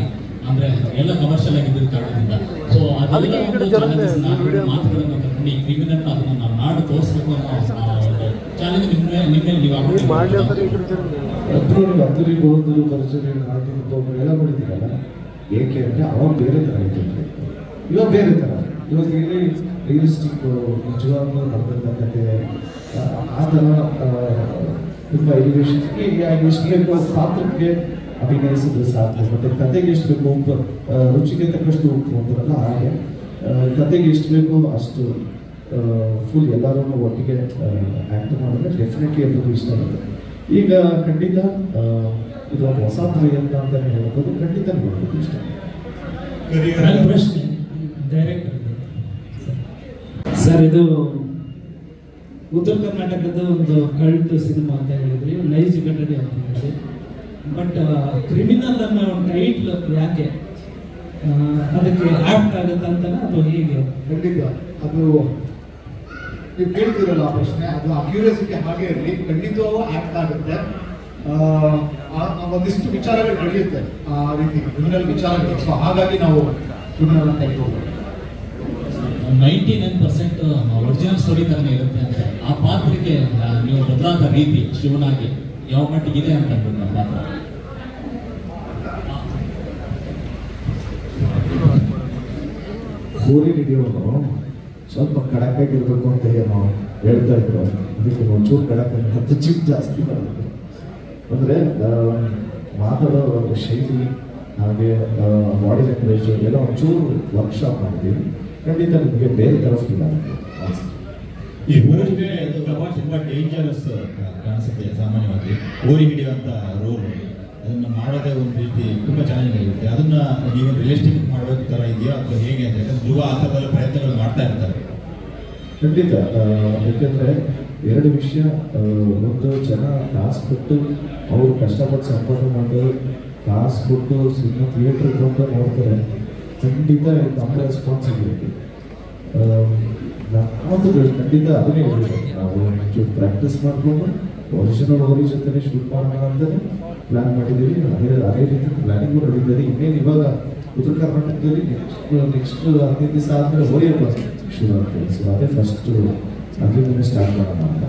ಅಂದರೆ ಎಲ್ಲ ಕಮರ್ಷಿಯಲ್ ಆಗಿದ್ದ ಕಾರಣದಿಂದ. ಸೊ ಅದೆಲ್ಲ ಒಂದು ಚಾಲೆಂಜಸ್ ಮಾತುಗಳನ್ನು ಕರ್ಕೊಂಡು ಈ ಕ್ರಿಮಿನಲ್ ಅದನ್ನು ನಾವು ನಾಡು ತೋರಿಸ್ಬೇಕು ಅನ್ನೋ ಚಾಲೆಂಜ್ ನಿಮ್ಮ ನೀವು ಅದ್ದೂರಿ ಬಹುದೂರು ಭರ್ಜರಿ ನಾಲ್ಕು ಎಲ್ಲ ಮಾಡಿದ್ದೀರಲ್ಲ, ಏಕೆ ಅಂದರೆ ಅವಾಗ ಬೇರೆ ಥರ ಇತ್ತು, ಇವಾಗ ಬೇರೆ ಥರ. ಇವಾಗ ಇಲ್ಲಿ ರಿಯಲಿಸ್ಟಿಕ್ ನಿಜವಾಗ್ಲೂ ನಡೆದಂಥ ಕತೆ ಆ ಥರ ತುಂಬ ಎಲಿವೇಶನ್ ಎಷ್ಟು ಬೇಕು ಪಾತ್ರಕ್ಕೆ ಅಭಿನಯಿಸಿದ್ರೆ ಸಾಕು, ಮತ್ತು ಕತೆಗೆ ಎಷ್ಟು ಬೇಕು ಉಪ್ಪು, ರುಚಿಗೆ ತಕ್ಕಷ್ಟು ಉಪ್ಪು ಅಂತಾರಲ್ಲ ಹಾಗೆ ಕತೆಗೆ ಎಷ್ಟು ಬೇಕೋ ಅಷ್ಟು ಫುಲ್ ಎಲ್ಲರೂ ಒಟ್ಟಿಗೆ ಆ್ಯಕ್ಟ್ ಮಾಡಿದ್ರೆ ಡೆಫಿನೆಟ್ಲಿ ಎಲ್ರಿಗೂ ಇಷ್ಟ ಆಗುತ್ತೆ. ಈಗ ಖಂಡಿತ ಇದು ಒಂದು ಹೊಸ ಪ್ರಯತ್ನ ಅಂತಲೇ ಹೇಳ್ಬೋದು, ಖಂಡಿತ ನೋಡ್ಬೋದು ಇಷ್ಟ. ಪ್ರಶ್ನೆ ಡೈರೆಕ್ಟರ್ ಸರ್, ಇದು ಉತ್ತರ ಕರ್ನಾಟಕದ ಒಂದು ಕಲ್ಟ್ ಸಿನಿಮಾ ಅಂತ ಹೇಳಿದ್ರಿ, ನೈಜ ಘಟನೆ ಅಂತ ಹೇಳಿದ್ರಿ. ಬಟ್ ಕ್ರಿಮಿನಲ್ ಅನ್ನೋ ಒಂದು ಟೈಟ್ಲ್ ಯಾಕೆ ಅದಕ್ಕೆ ಆಕ್ಟ್ ಆಗುತ್ತೆ ಅಂತಲ್ಲ ಅಥವಾ ಹೇಗೆ? ಖಂಡಿತ ಅದು ನೀವು ಕೇಳ್ತಿರಲ್ಲ ಆ ಪ್ರಶ್ನೆ, ಅದು ಆ ಕ್ಯೂರಿಯಾಸಿಟಿ ಹಾಗೆ ಇರಲಿ, ಖಂಡಿತವೂ ಆಕ್ಟ್ ಆಗುತ್ತೆ. ಒಂದಿಷ್ಟು ವಿಚಾರಗಳು ನಡೆಯುತ್ತೆ ಆ ರೀತಿ ಕ್ರಿಮಿನಲ್ ವಿಚಾರಗಳು. ಸೊ ಹಾಗಾಗಿ ನಾವು ಕ್ರಿಮಿನಲ್ ಅಂತ ಇಟ್ಕೋಬೇಕು. 99% ಒರಿಜಿನಲ್ ಸ್ಟೋರಿ ಥರನೇ ಇರುತ್ತೆ ಅಂತ ಆ ಪಾತ್ರಕ್ಕೆ ನೀವು ಬದಲಾದ ರೀತಿ ಶಿವನಾಗಿ ಯಾವ ಮಟ್ಟಿಗಿದೆ ಅಂತ ಅನ್ಬೋದು ಆ ಪಾತ್ರ. ಹೋರಿ ಹಿಡಿಯೋನು ಸ್ವಲ್ಪ ಕಡಕಾಗಿರ್ಬೇಕು ಅಂತ ಏನೋ ಹೇಳ್ತಾ ಇದ್ರು, ಅದಕ್ಕೆ ಒಂಚೂರು ಕಡಕ ಹತ್ತು ಚಿಪ್ ಜಾಸ್ತಿ ಬರುತ್ತೆ. ಅಂದರೆ ಮಾತಾಡೋ ಶೈಲಿ ಹಾಗೆ ಬಾಡಿ ಲ್ಯಾಂಗ್ವೇಜ್ ಎಲ್ಲ ಒಂಚೂರು ವರ್ಕ್ಶಾಪ್ ಮಾಡಿದ್ದೀವಿ, ಖಂಡಿತ ನಿಮಗೆ ಬೇರೆ ಥರ ಫೀಲ್ ಆಗುತ್ತೆ. ಈ ಊರಿಗೆ ತುಂಬ ಡೇಂಜರಸ್ ಕಾಣಿಸುತ್ತೆ ಸಾಮಾನ್ಯವಾಗಿ. ಓರಿ ಹಿಡಿಯುವಂಥ ರೋಲ್ ಅದನ್ನು ಮಾಡೋದೇ ಒಂದು ರೀತಿ ತುಂಬ ಚೆನ್ನಾಗಿರುತ್ತೆ. ಅದನ್ನ ನೀವು ರಿಯಲಿಸ್ಟಿಕ್ ಮಾಡೋ ಥರ ಇದೆಯಾ ಅಥವಾ ಹೇಗೆ ಅಂತ? ಯಾಕಂದ್ರೆ ಧ್ರುವ ಆ ಥರದಲ್ಲ ಪ್ರಯತ್ನಗಳು ಮಾಡ್ತಾ ಇರ್ತಾರೆ. ಖಂಡಿತ, ಯಾಕೆಂದರೆ ಎರಡು ವಿಷಯ, ಒಂದು ಜನ ಕಾಸು ಕೊಟ್ಟು ಅವರು ಕಷ್ಟಪಟ್ಟು ಸಂಪಾದನೆ ಮಾಡೋದು, ಕಾಸು ಕೊಟ್ಟು ಸಿನಿಮಾ ಥಿಯೇಟ್ರಿಗೆ ಬಂದು ನೋಡ್ತಾರೆ, ಖಂಡಿತ ನಮ್ಮ ರೆಸ್ಪಾನ್ಸಿಬಿಲಿಟಿ. ನಾವು ಖಂಡಿತ ಅದನ್ನೇ ಹೇಳಿದೆ, ನಾವು ಒಂಚೂರು ಪ್ರಾಕ್ಟೀಸ್ ಮಾಡಿಕೊಂಡು ಒರಿಜಿನಲ್ ಹೋರಿ ಜೊತೆ ಶೂಟ್ ಮಾಡೋಣ ಅಂತಲೇ ಪ್ಲ್ಯಾನ್ ಮಾಡಿದ್ದೀವಿ. ಅದೇ ರೀತಿ ಪ್ಲ್ಯಾನಿಂಗು ನಡೀತದೆ. ಇನ್ನೇನು ಇವಾಗ ಉತ್ತರ ಕರ್ನಾಟಕದಲ್ಲಿ ನೆಕ್ಸ್ಟ್ 15 ದಿವಸ ಆದಮೇಲೆ ಹೋರಿ ಹಬ್ಬ ಶುರು ಆಗ್ತದೆ. ಸೊ ಅದೇ ಫಸ್ಟು ಅಲ್ಲಿಂದಲೇ ಸ್ಟಾರ್ಟ್ ಮಾಡೋಣ ಅಂತ.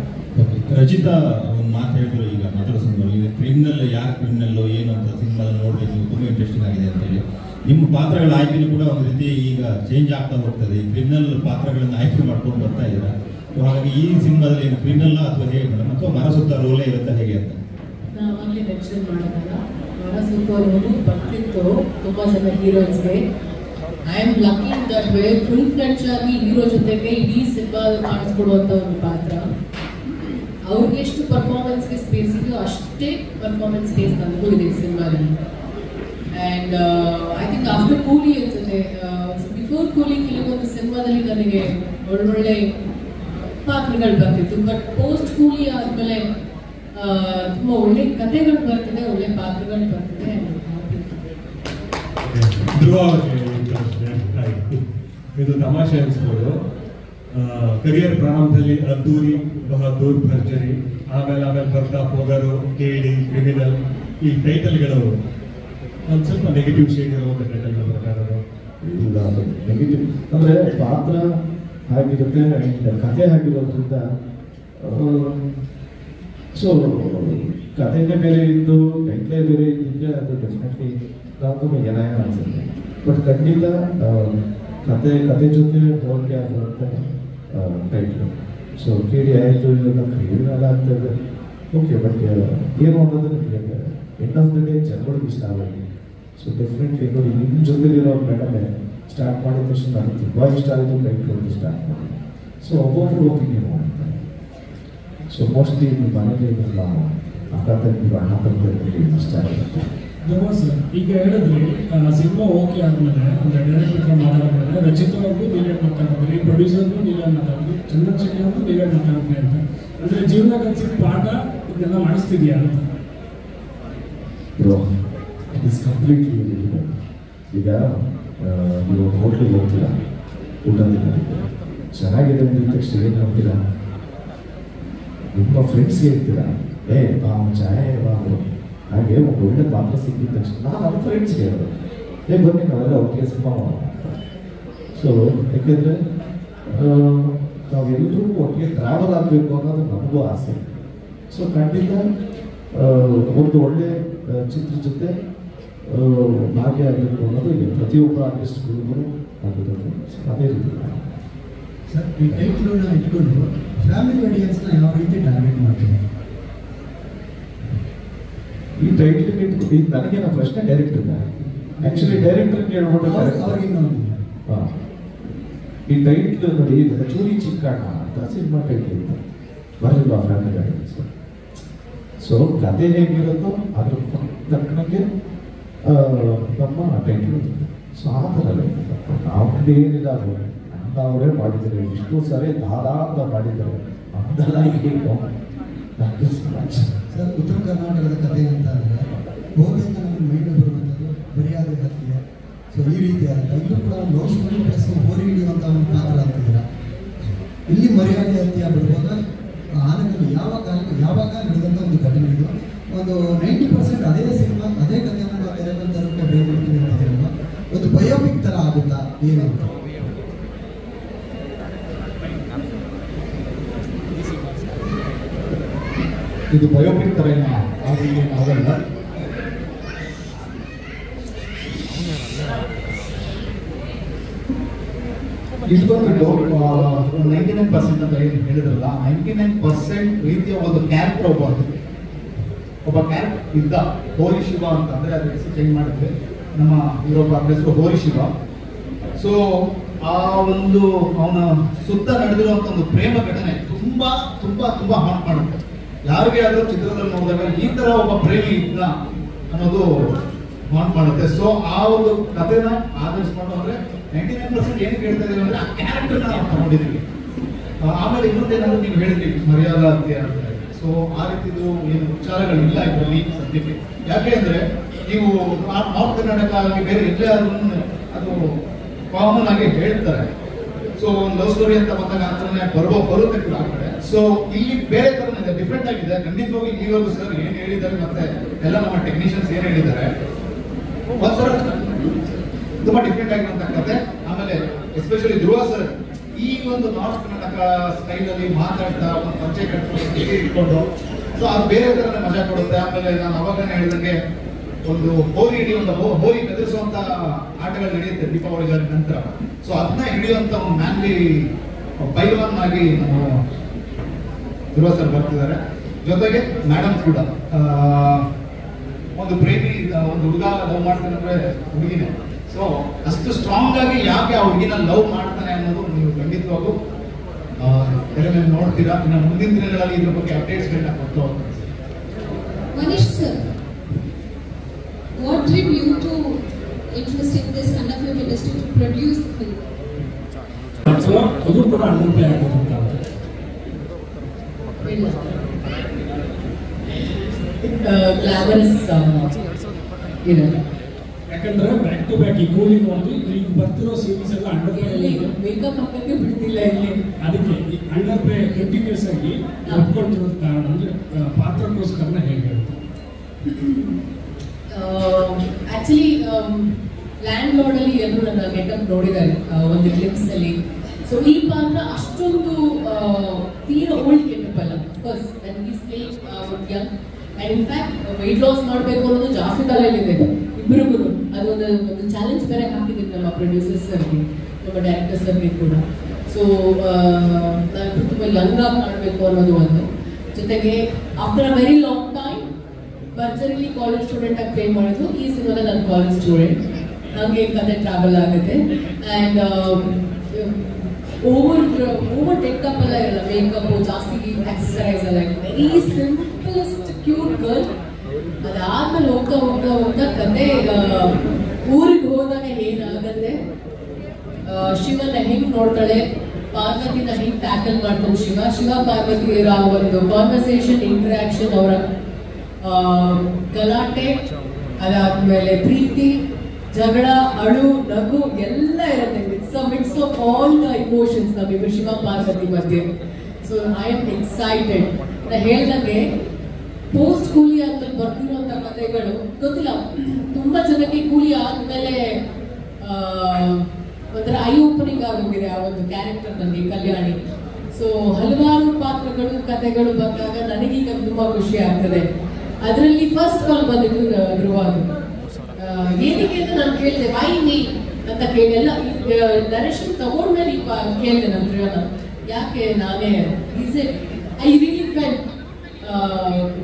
ರಚಿತಾ ಒಂದು ಮಾತು ಹೇಳಿದ್ರು ಈಗ ಮಾತಾಡೋ ಸಂದರ್ಭದಲ್ಲಿ, ಈಗ ಕ್ರಿಮಿನಲ್ ಯಾರು ಕ್ರಿಮಿನಲ್ಲು ಏನು ಅಂತ ಸಿನಿಮಾ ನೋಡಬೇಕು, ತುಂಬ ಇಂಟ್ರೆಸ್ಟಿಂಗ್ ಆಗಿದೆ ಅಂತೇಳಿ. ನಿಮ್ಮ ಪಾತ್ರಗಳ ಆಯ್ಕೆನೂ ಕೂಡ ಒಂದು ರೀತಿ ಈಗ ಚೇಂಜ್ ಆಗ್ತಾ ಹೋಗ್ತದೆ. ಈ ಕ್ರಿಮಿನಲ್ ಪಾತ್ರಗಳನ್ನು ಆಯ್ಕೆ ಮಾಡ್ಕೊಂಡು ಬರ್ತಾ ಇದ್ದೀರಾ. ಹಾಗಾಗಿ ಈ ಸಿನಿಮಾದಲ್ಲಿ ಏನು ಕ್ರಿಮಿನಲ್ ಅಥವಾ ಹೇಗೆ ಮೇಡಮ್, ಅಥವಾ ಮರ ಸುತ್ತ ರೋಲೇ ಇರುತ್ತೆ ಹೇಗೆ ಅಂತ? ನಾವಾಗಲೇ ಮೆನ್ಷನ್ ಮಾಡೋದಲ್ಲ, ಮರ ಸುತ್ತ ರೋಲು ಬರ್ತಿತ್ತು ತುಂಬ ಜನ ಹೀರೋಯಿನ್ಸ್ಗೆ. I am lucky that way full fledged ಆಗಿ ಹೀರೋ ಜೊತೆಗೆ ಇಡೀ ಸಿನಿಮಾ ಕಾಣಿಸ್ಕೊಡುವಂಥ ಒಂದು ಪಾತ್ರ. ಅವ್ರಿಗೆ ಎಷ್ಟು ಪರ್ಫಾರ್ಮೆನ್ಸ್ಗೆ ಸ್ಪೇಸ್ ಇದೆಯೋ ಅಷ್ಟೇ ಪರ್ಫಾರ್ಮೆನ್ಸ್ ಸ್ಪೇಸ್ ನನಗೂ ಇದೆ ಸಿನಿಮಾದಲ್ಲಿ. ಆ್ಯಂಡ್ ಐ ಥಿಂಕ್ ಆಫ್ಟರ್ ಕೂಲಿ ಅನ್ಸುತ್ತೆ, ಬಿಫೋರ್ ಕೂಲಿ ಕೆಲವೊಂದು ಸಿನಿಮಾದಲ್ಲಿ ನನಗೆ ಒಳ್ಳೊಳ್ಳೆ ಪಾತ್ರಗಳು ಬರ್ತಿತ್ತು. ಬಟ್ ಪೋಸ್ಟ್ ಕೂಲಿ ಆದಮೇಲೆ ತುಂಬ ಒಳ್ಳೆ ಕಥೆಗಳು ಬರ್ತಿದೆ, ಒಳ್ಳೆ ಪಾತ್ರಗಳು ಬರ್ತಿದೆ. ಧ್ರುವ ಅವರಿಗೆ ಇದು ತಮಾಷೆ ಅನಿಸ್ಬೋದು. ಕರಿಯರ್ ಪ್ರಾರಂಭದಲ್ಲಿ ಅದ್ದೂರಿ, ಬಹದ್ದೂರ್, ಭರ್ಜರಿ, ಆಮೇಲೆ ಬರ್ತಾ ಪೊಗರು, ಕೇಳಿ, ಕ್ರಿಮಿನಲ್, ಈ ಟೈಟಲ್ಗಳು ಒಂದು ಸ್ವಲ್ಪ ನೆಗೆಟಿವ್ ಶೇಡ್ ಇರುವಂಥ ಟೈಟಲ್ಗಳು ಪ್ರಕಾರ ಇಲ್ಲ, ಅದು ನೆಗೆಟಿವ್ ಅಂದರೆ ಪಾತ್ರ ಆಗಿರುತ್ತೆ ಆ್ಯಂಡ್ ಕಥೆ ಆಗಿರೋದ್ರಿಂದ. ಸೊ ಕಥೆನೇ ಬೇರೆ ಇದ್ದು ಟೈಟ್ಲೇ ಬೇರೆ ಇದ್ದಿದ್ರೆ ಅದು ಡೆಫಿನೆಟ್ಲಿ ನಾವು ಏನ ಅನಿಸುತ್ತೆ. ಬಟ್ ಖಂಡಿತ ಕತೆ ಜೊತೆ ಹೋಲಿಕೆ ಆಗಿರುತ್ತೆ ಟೈಟ್ಲು. ಸೊ ಕೇಳಿ ಆಯಿತು, ಇವಾಗ ಕ್ರಿಮಿನಲ್ ಆಗ್ತದೆ, ಓಕೆ. ಬಟ್ ಏನು ಅನ್ನೋದು ನಿಮಗೆ ಎಂಡ್ ಆಫ್ ದ ಡೇ ಜನಗಳಿಗೆ ಇಷ್ಟ ಆಗುತ್ತೆ. ಸೊ ಡೆಫಿನೆಟ್ಲಿ ನೋಡಿ, ನಿಮ್ಮ ಜೊತೆಲಿರೋ ಮೇಡಮೇ ಸ್ಟಾರ್ಟ್ ಮಾಡಿದ ತಕ್ಷಣ ನನಗೆ ತುಂಬ ಇಷ್ಟ ಆಯಿತು ಟೈಟ್ಲು ಅಂತ ಸ್ಟಾರ್ಟ್ ಮಾಡಿ. ಸೊ ಒಬ್ಬೊಬ್ಬರು ಒಪಿನಿಯನ್ ಮಾಡ್ತಾರೆ. ಸೊ ಮೋಸ್ಟ್ಲಿ ನಿಮ್ಮ ಮನೇಲಿ ಇರಲ್ಲ ಅಕ್ಕ ತಂಗಿರು, ಅಣ್ಣ ತಂಗಿರಲ್ಲಿ ಇಷ್ಟ ಆಗುತ್ತೆ. ಸರ್, ಈಗ ಹೇಳಿದ್ರಿ ಸಿನಿಮಾ ಓಕೆ ಆದಮೇಲೆ ಅಂದರೆ ಡೈರೆಕ್ಟರ್ ಮಾತಾಡಿದ್ರೆ ರಚಿತವ್ರಿಗೂ ನೀವೇ ಮಾತಾಡಿದ್ರಿ, ಪ್ರೊಡ್ಯೂಸರ್ಗೂ ನೀವೇ ಮಾತಾಡಿದ್ರಿ, ಚಂದನ್ ಶೆಟ್ಟಿ ಅವ್ರಿಗೂ ನೀವೇ ಮಾತಾಡಿದ್ರಿ ಅಂತ. ಅಂದರೆ ಜೀವನ ಕಲಿಸಿದ ಪಾಠ ಇದೆಲ್ಲ ಮಾಡಿಸ್ತಿದ್ಯಾ ಅಂತ? ಬ್ರೋ, ಇಟ್ ಇಸ್ ಕಂಪ್ಲೀಟ್ಲಿ ಈಗ ನೀವು ಹೋಟ್ಲಿಗೆ ಹೋಗ್ತೀರಾ, ಊಟ ತಿನ್ನೋದಕ್ಕೆ ಚೆನ್ನಾಗಿದೆ ಅಂದಿದ ತಕ್ಷಣ ಏನು ಮಾಡ್ತೀರಾ? ನಿಮ್ಮ ಫ್ರೆಂಡ್ಸ್ಗೆ ಇರ್ತೀರಾ, ಬಾ ಚಾಯ್ ಬಾ ಅವರು. ಹಾಗೆ ಒಂದು ಒಳ್ಳೆ ಪಾತ್ರ ಸಿಕ್ಕಿದ ತಕ್ಷಣ ನಾನು ನನ್ನ ಫ್ರೆಂಡ್ಸ್ಗೆ ಹೇಳೋದು, ಬನ್ನಿ ನಾವೆಲ್ಲ ಒಟ್ಟಿಗೆ ಸಿನಿಮಾ ಮಾಡೋಣ. ಸೊ ಯಾಕೆಂದರೆ ನಾವೆಲ್ಲರೂ ಒಟ್ಟಿಗೆ ಟ್ರಾವೆಲ್ ಆಗಬೇಕು ಅನ್ನೋದು ನಮಗೂ ಆಸೆ. ಸೊ ಖಂಡಿತ ಒಂದು ಒಳ್ಳೆ ಚಿತ್ರ ಜೊತೆ ಭಾಗಿಯಾಗಬೇಕು ಅನ್ನೋದು ಪ್ರತಿಯೊಬ್ಬ ಆರ್ಟಿಸ್ಟ್ಗಳಿಗೂ ಆಗುತ್ತದೆ. ಅದೇ ರೀತಿ ಸರ್, ಈ ಟೈಟ್ಲನ್ನ ಇಟ್ಕೊಂಡು ಫ್ಯಾಮಿಲಿ ಆಡಿಯನ್ಸ್ನ ಯಾವ ರೀತಿ ಟಾರ್ಗೆಟ್ ಮಾಡ್ತೀವಿ? ಈ ಟೈಟ್ಲ್ ಇಟ್ಕೊಂಡು ಈಗ ನನಗೇನೋ ಪ್ರಶ್ನೆ ಡೈರೆಕ್ಟರ್ ಆ್ಯಕ್ಚುಲಿ ಡೈರೆಕ್ಟರ್ಗೆ ಹೇಳ್ಬಿಟ್ಟು ಹಾಂ, ಈ ಟೈಟ್ಲ್ ನೋಡಿ, ಚೂರಿ ಚಿಕ್ಕಣ್ಣ ಅಂತ ಸಿನಿಮಾ ಟೈಟ್ಲ್ ಇತ್ತು, ಬರಲಿಲ್ಲ ಫ್ಯಾಮಿಲಿ ಆಡಿಯನ್ಸ್. ಸೊ ಕತೆ ಹೇಗಿರುತ್ತೋ ಅದ್ರ ತಕ್ಕನಂಗೆ ನಮ್ಮ ಟೈಟ್ಲ್. ಸೊ ಆ ಥರ ನಾವು ಏನಿಲ್ಲ, ಅದು ಅವರೇ ಮಾಡಿದ್ದಾರೆ, ಇಷ್ಟು ಸರಿ ಧಾರಾಳ ಮಾಡಿದ್ದಾರೆ. ಸರ್, ಉತ್ತರ ಕರ್ನಾಟಕದ ಕಥೆ ಅಂತ ಅಂದರೆ ಬಹುತೇಕ ನಮಗೆ ಮೈಂಡ್ ಬರುವಂಥದ್ದು ಮರ್ಯಾದೆ ಹತ್ಯೆ. ಸೊ ಈ ರೀತಿಯಾದಂಥ ಇಲ್ಲೂ ಕೂಡ ಲವ್ ಸ್ಟೋರಿ ಪ್ಲಸ್ ಹೋರಿ ಹಿಡಿಯುವಂಥ ಒಂದು ಪಾತ್ರ ಅಂತಿದ್ದೀರ. ಇಲ್ಲಿ ಮರ್ಯಾದೆ ಹತ್ಯೆ ಬರುವಾಗ ಆನೆಗಳು ಯಾವಾಗ ನಡೆದಂಥ ಒಂದು ಘಟನೆ ಇದು. ಒಂದು 90% ಅದೇ ಸಿನಿಮಾ ಅದೇ ಕಥೆಯನ್ನು ನಾವು ತೆರೆದಂತ ಬ್ರೇಕ್ ಮಾಡ್ತೀವಿ ಅಂತಿದ್ದೀರಲ್ವ, ಒಂದು ಬಯೋಪಿಕ್ ಥರ ಆಗುತ್ತಾ ಏನು ಅಂತ? ಇದು ಬಯೋಪಿಕ್ ಥರ ಆಗಲ್ಲ. ಇದು ಬಂದ್ಬಿಟ್ಟು 99% ಅಂತ ಏನು ಹೇಳಿದ್ರಲ್ಲ, 99% ರೀತಿಯ ಒಂದು ಕ್ಯಾರೆಕ್ಟರ್ ಒಬ್ಬ ಕ್ಯಾರೆಕ್ಟರ್ ಇದ್ದ, ಹೋರಿ ಶಿವ ಅಂತ. ಅಂದರೆ ಅದ್ರ ಹೆಸರು ಚೇಂಜ್ ಮಾಡಿದ್ರೆ ನಮ್ಮ ಇರೋಬ್ಬ ಹೆಸರು ಹೋರಿ ಶಿವ. ಸೊ ಆ ಒಂದು ಅವನ ಸುತ್ತ ನಡೆದಿರುವಂಥ ಒಂದು ಪ್ರೇಮ ಘಟನೆ ತುಂಬ ತುಂಬ ತುಂಬ ಹಾಟ್ ಮಾಡುತ್ತೆ. ಯಾರಿಗೆ ಆದರೂ ಚಿತ್ರದಲ್ಲಿ ನೋಡಿದಾಗ ಈ ಥರ ಒಬ್ಬ ಪ್ರೇಮಿ ಇದ್ದ ಅನ್ನೋದು ಹಾಟ್ ಮಾಡುತ್ತೆ. ಸೊ ಆ ಒಂದು ಕಥೆನ ಆಧರಿಸ್ಕೊಂಡು ಅಂದರೆ 99% ಏನು ಕೇಳ್ತಾ ಇದೀವಿ ಅಂದರೆ ಆ ಕ್ಯಾರೆಕ್ಟರ್ನ ನಾವು ತಗೊಂಡಿದ್ದೀವಿ. ಆಮೇಲೆ ಇನ್ನೊಂದೇನಾದ್ರು ನೀವು ಹೇಳಿದ್ರಿ ಮರ್ಯಾದಾ ಹತ್ಯೆ ಅಂತ. ಸೊ ಆ ರೀತಿದು ಏನು ವಿಚಾರಗಳಿಲ್ಲ ಇದರಲ್ಲಿ ಸದ್ಯಕ್ಕೆ. ಯಾಕೆ ಅಂದರೆ ನೀವು ನಾರ್ತ್ ಕರ್ನಾಟಕ ಆಗಿ ಬೇರೆ ಎಲ್ಲೇ ಆದ್ರೂ ಅದು ಕಾಮನ್ ಆಗಿ ಹೇಳ್ತಾರೆ. ಸೊ ಒಂದು ಲವ್ ಸ್ಟೋರಿ ಅಂತ ಬಂದಾಗ ಆ ಥರನೇ ಬರುತ್ತೆ ಕೂಡ ಆ ಕಡೆ. ಸೊ ಇಲ್ಲಿ ಬೇರೆ ಥರನೇ ಇದೆ, ಡಿಫ್ರೆಂಟ್ ಆಗಿದೆ. ಖಂಡಿತವಾಗಿ ಇಲ್ಲಿವರೆಗೂ ಸರ್ ಏನು ಹೇಳಿದ್ದಾರೆ ಮತ್ತೆ ಎಲ್ಲ ನಮ್ಮ ಟೆಕ್ನಿಷಿಯನ್ಸ್ ಏನು ಹೇಳಿದ್ದಾರೆ ಒಂಥರ ತುಂಬ ಡಿಫ್ರೆಂಟ್ ಆಗಿರುವಂಥ ಕತೆ. ಆಮೇಲೆ ಎಸ್ಪೆಷಲಿ ಧ್ರುವ ಸರ್ ಈ ಒಂದು ನಾರ್ತ್ ಕರ್ನಾಟಕ ಸ್ಟೈಲಲ್ಲಿ ಮಾತಾಡ್ತಾ ಒಂದು ಪರಿಚಯ ಕಟ್ಕೊಂಡು ಇಟ್ಕೊಂಡು, ಸೊ ಅದು ಬೇರೆ ಥರನೇ ಮಜಾ ಕೊಡುತ್ತೆ. ಆಮೇಲೆ ನಾನು ಅವಾಗನೇ ಹೇಳಿದಂಗೆ ಒಂದು ಹೋರಿ ಹಿಡಿಯುವಂಥ ಹೋರಿ ಬೆದರಿಸುವಂಥ ಆಟಗಳು ನಡೆಯುತ್ತೆ ದೀಪಾವಳಿ ನಂತರ. ಸೊ ಅದನ್ನ ಹಿಡಿಯುವಂಥ ಒಂದು ಮ್ಯಾನ್ಲಿ ಪೈಲ್ವಾನ್ ಆಗಿ ನಮ್ಮ ಧ್ರುವ ಸರ್ ಬರ್ತಿದ್ದಾರೆ. ಜೊತೆಗೆ ಮೇಡಮ್ ಕೂಡ ಒಂದು ಪ್ರೇಮಿ, ಒಂದು ಹುಡುಗ ಲವ್ ಮಾಡ್ತಾನೆ ಅಂದ್ರೆ ಹುಡುಗಿನೇ. ಸೊ ಅಷ್ಟು ಸ್ಟ್ರಾಂಗ್ ಆಗಿ ಯಾಕೆ ಆ ಹುಡುಗಿನ ಲವ್ ಮಾಡ್ತಾನೆ ಅನ್ನೋದು ನೀವು ಖಂಡಿತವಾಗೂ ತೆರೆ ಮೇಲೆ ನೋಡ್ತೀರಾ. ಇನ್ನು ಮುಂದಿನ ದಿನಗಳಲ್ಲಿ ಇದ್ರ ಬಗ್ಗೆ ಅಪ್ಡೇಟ್ಸ್ಗಳನ್ನ ಕೊಡ್ತಾ ಹೋಗ್ತಾರೆ. Manish sir, what drew you to interest in this kind of film industry to produce the film? ಅದು ಕೂಡ ಅಂಡರ್ಪ್ಲೇ ಆಗೋದಂತ ಗ್ಲಾಮರಸ್ ಇರಲ್ಲ. ಯಾಕಂದ್ರೆ ಬ್ಯಾಕ್ ಟು ಬ್ಯಾಕ್ ಈ ಕೂಲಿಂಗ್ ಒಂದು ಈಗ ಬರ್ತಿರೋ ಸೀರೀಸ್ ಎಲ್ಲ ಅಂಡರ್ಪ್ಲೇ ಮೇಕಪ್ ಹಾಕಕ್ಕೆ ಬಿಡ್ತಿಲ್ಲ ಇಲ್ಲಿ. ಅದಕ್ಕೆ ಅಂಡರ್ಪ್ಲೇ ಕಂಟಿನ್ಯೂಸ್ ಆಗಿ ಒಪ್ಕೊಂಡಿರೋದು ಕಾರಣ ಅಂದ್ರೆ ಪಾತ್ರಕ್ಕೋಸ್ಕರನ ಹೇಗೆ ಹೇಳ್ತಾರೆ. ಆಕ್ಚುಲಿ ಲ್ಯಾಂಡ್ ಲಾರ್ಡ್ ಅಲ್ಲಿ ಎಲ್ಲರೂ ನನ್ನ ಗೆಟಪ್ ನೋಡಿದ್ದಾರೆ ಒಂದು ಕ್ಲಿಪ್ಸ್ ಅಲ್ಲಿ. ಸೊ ಈ ಪಾತ್ರ ಅಷ್ಟೊಂದು ತೀರಾ ಓಲ್ಡ್ ಗೆಟಪ್ ಅಲ್ಲ. Of course that is playing young and in fact weight loss ಮಾಡಬೇಕು ಅನ್ನೋದು ಜಾಸ್ತಿ ತಲೆಯಲ್ಲಿದೆ ಇಬ್ಬರಿಗೂ. ಅದೊಂದು ಚಾಲೆಂಜ್ ಬೇರೆ ಹಾಕಿದ್ದೀವಿ ನಮ್ಮ ಪ್ರೊಡ್ಯೂಸರ್ಸ್ ಸರ್ಗೆ, ನಮ್ಮ ಡೈರೆಕ್ಟರ್ ಸರ್ಗೆ ಕೂಡ. ಸೊ ನಾನು ತುಂಬ ಯಂಗ್ ಆಗಿ ಮಾಡಬೇಕು ಅನ್ನೋದು ಒಂದು. ಜೊತೆಗೆ after a very long time ಭರ್ಜರಿಲಿ ಕಾಲೇಜ್ ಸ್ಟೂಡೆಂಟ್ ಆಗಿ ಪ್ಲೇ ಮಾಡಿದ್ದು. ಈ ಸಿನಿಮಾದಲ್ಲಿ ನಾನು ಕಾಲೇಜ್ ಸ್ಟೂಡೆಂಟ್, ಹಾಗೆ ಕತೆ ಟ್ರಾವೆಲ್ ಆಗುತ್ತೆ. ಆ್ಯಂಡ್ ಓವರ್ ಟೆಕ್ಅಪ್ ಎಲ್ಲ ಇರಲ್ಲ, ಮೇಕಪ್ ಜಾಸ್ತಿ, ಎಕ್ಸಸೈಸ್ ಎಲ್ಲ, ವೆರಿ ಸಿಂಪಲೆಸ್ಟ್ ಕ್ಯೂಟ್ ಗರ್ಲ್. ಅದಾದ್ಮೇಲೆ ಹೋಗ್ತಾ ಹೋಗ್ತಾ ಹೋಗ್ತಾ ಕತೆ ಊರಿಗೆ ಹೋದಾಗ ಏನಾಗತ್ತೆ, ಶಿವನ ಹೆಂಗ್ ನೋಡ್ತಾಳೆ, ಪಾರ್ವತಿನ ಹೆಂಗ್ ಟ್ಯಾಕಲ್ ಮಾಡ್ತಾನೆ ಶಿವ ಪಾರ್ವತಿ ಇರೋ ಒಂದು ಕಾನ್ವರ್ಸೇಷನ್, ಇಂಟ್ರಾಕ್ಷನ್, ಅವರ ಗಲಾಟೆ, ಅದಾದ್ಮೇಲೆ ಪ್ರೀತಿ, ಜಗಳ, ಅಳು, ನಗು ಎಲ್ಲ ಇರುತ್ತೆ. It's a mix of all the emotions ನಮ್ಮಿಬ್ಬರು ಶಿವ ಪಾರ್ವತಿ ಮಧ್ಯೆ. So I am excited. ನಾ ಹೇಳ್ದಂಗೆ ಪೋಸ್ಟ್ ಕೂಲಿ ಆದ್ಮೇಲೆ ಬರ್ತಿರುವಂತ ಕಥೆಗಳು ಗೊತ್ತಿಲ್ಲ, ತುಂಬಾ ಜನಕ್ಕೆ ಕೂಲಿ ಆದ್ಮೇಲೆ ಒಂಥರ ಐ ಓಪನಿಂಗ್ ಆಗೋಗಿದೆ ಆ ಒಂದು ಕ್ಯಾರೆಕ್ಟರ್ ನನಗೆ, ಕಲ್ಯಾಣಿ. ಸೊ ಹಲವಾರು ಪಾತ್ರಗಳು ಕಥೆಗಳು ಬಂದಾಗ ನನಗೀಗ ತುಂಬಾ ಖುಷಿ ಆಗ್ತದೆ. ಅದರಲ್ಲಿ ಫಸ್ಟ್ ಕಾಲ್ ಬಂದಿದ್ದು ಧ್ರುವದು. ಏನಕ್ಕೆ ಅಂತ ನಾನು ಕೇಳಿದೆ, ವೈ ಮೀ ಅಂತ ಕೇಳಿ, ಎಲ್ಲ ಡೈರೆಕ್ಷನ್ ತಗೊಂಡ್ಮೇಲೆ ಕೇಳಿದೆ ನಾನು ಧ್ರುವನ, ಯಾಕೆ ನಾನೇ I really felt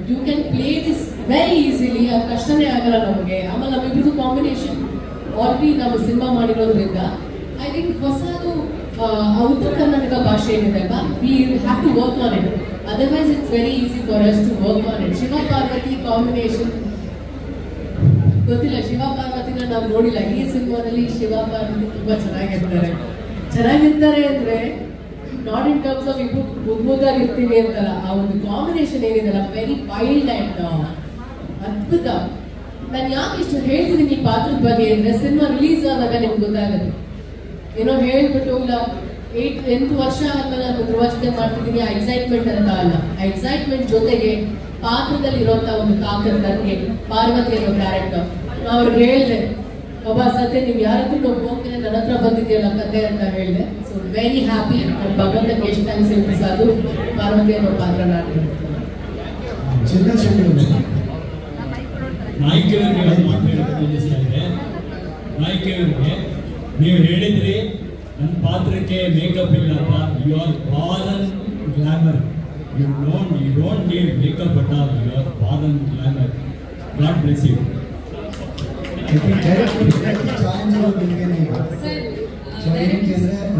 you can play this very easily, ಅದು ಕಷ್ಟನೇ ಆಗಲ್ಲ ನಮಗೆ. ಆಮೇಲೆ ನಮ್ಮಿಬ್ರದ್ದು ಕಾಂಬಿನೇಷನ್ ಆಲ್ರೆಡಿ ನಾವು ಸಿನಿಮಾ ಮಾಡಿರೋದ್ರಿಂದ ಐ ಥಿಂಕ್ ಹೊಸದು ಉತ್ತರ ಕರ್ನಾಟಕ ಭಾಷೆ ಏನಿದೆ ಅಲ್ವಾ, we have to work on it, otherwise it's very easy for us to work on it. Shiva Parvati combination ಗೊತ್ತಿಲ್ಲ, ಶಿವ ಪಾರ್ವತಿನ ನಾವು ನೋಡಿಲ್ಲ. ಈ ಸಿನಿಮಾದಲ್ಲಿ ಶಿವ ಪಾರ್ವತಿ ತುಂಬಾ ಚೆನ್ನಾಗಿರ್ತಾರೆ ಅಂದ್ರೆ ನಾಟ್ ಇನ್ ಟರ್ಮ್ಸ್ ಆಫ್ ಇಬ್ರು ಮುದ್ದಾಗಿ ಇರ್ತೀವಿ ಅಂತಲ್ಲ, ಆ ಒಂದು ಕಾಂಬಿನೇಷನ್ ಏನಿದೆಲ್ಲ ವೆರಿ ವೈಲ್ಡ್ ಅಂಡ್ ಅದ್ಭುತ. ನಾನು ಯಾಕೆ ಇಷ್ಟು ಹೇಳ್ತಿದ್ದೀನಿ ಈ ಪಾತ್ರದ ಬಗ್ಗೆ ಅಂದ್ರೆ, ಸಿನಿಮಾ ರಿಲೀಸ್ ಆದಾಗ ನಿಮ್ಗೆ ಗೊತ್ತಾಗುತ್ತೆ. ಏನೋ ಹೇಳ್ಬಿಟ್ಟು ಇಲ್ಲ 8 ವರ್ಷ ಆದ್ಮೇಲೆ ನಾನು ಧ್ರುವ ಜೊತೆ ಮಾಡ್ತಿದ್ದೀನಿ ಆ ಎಕ್ಸೈಟ್ಮೆಂಟ್ ಅಂತ ಅಲ್ಲ. ಆ ಎಕ್ಸೈಟ್ಮೆಂಟ್ ಜೊತೆಗೆ ಪಾತ್ರದಲ್ಲಿ ಇರುವಂತ ಒಂದು ತಾಕತ್, ನನಗೆ ಪಾರ್ವತಿ ಅನ್ನೋ ಕ್ಯಾರೆಕ್ಟರ್ ಅವ್ರಿಗೆ ಹೇಳಿದೆ, ಒಬ್ಬ ಸದ್ಯ ನೀವು ಯಾರತ್ರ ಹೋಗ್ತೀನಿ ನನ್ನ ಹತ್ರ ಬಂದಿದೆಯಲ್ಲ ಕತೆ ಅಂತ ಹೇಳಿದೆ. So very happy. ನನ್ನ ಭಗವಂತನಿಗೆ ಎಷ್ಟು ಥ್ಯಾಂಕ್ಸ್ ಹೇಳ್ತೀವಿ ಅದು ಪಾರ್ವತಿ ಅನ್ನೋ ಪಾತ್ರ ನಾಟಿರೋದು. ನಾಯಕಿಯವರಿಗೆ ನೀವು ಹೇಳಿದ್ರಿ ನನ್ನ ಪಾತ್ರಕ್ಕೆ ಮೇಕಪ್ ಇಲ್ಲ ಅಂತ. You are born glamour, you don't need makeup at all, you are born glamour. God bless you. ಏನಕ್ಕೆ ಅಂದರೆ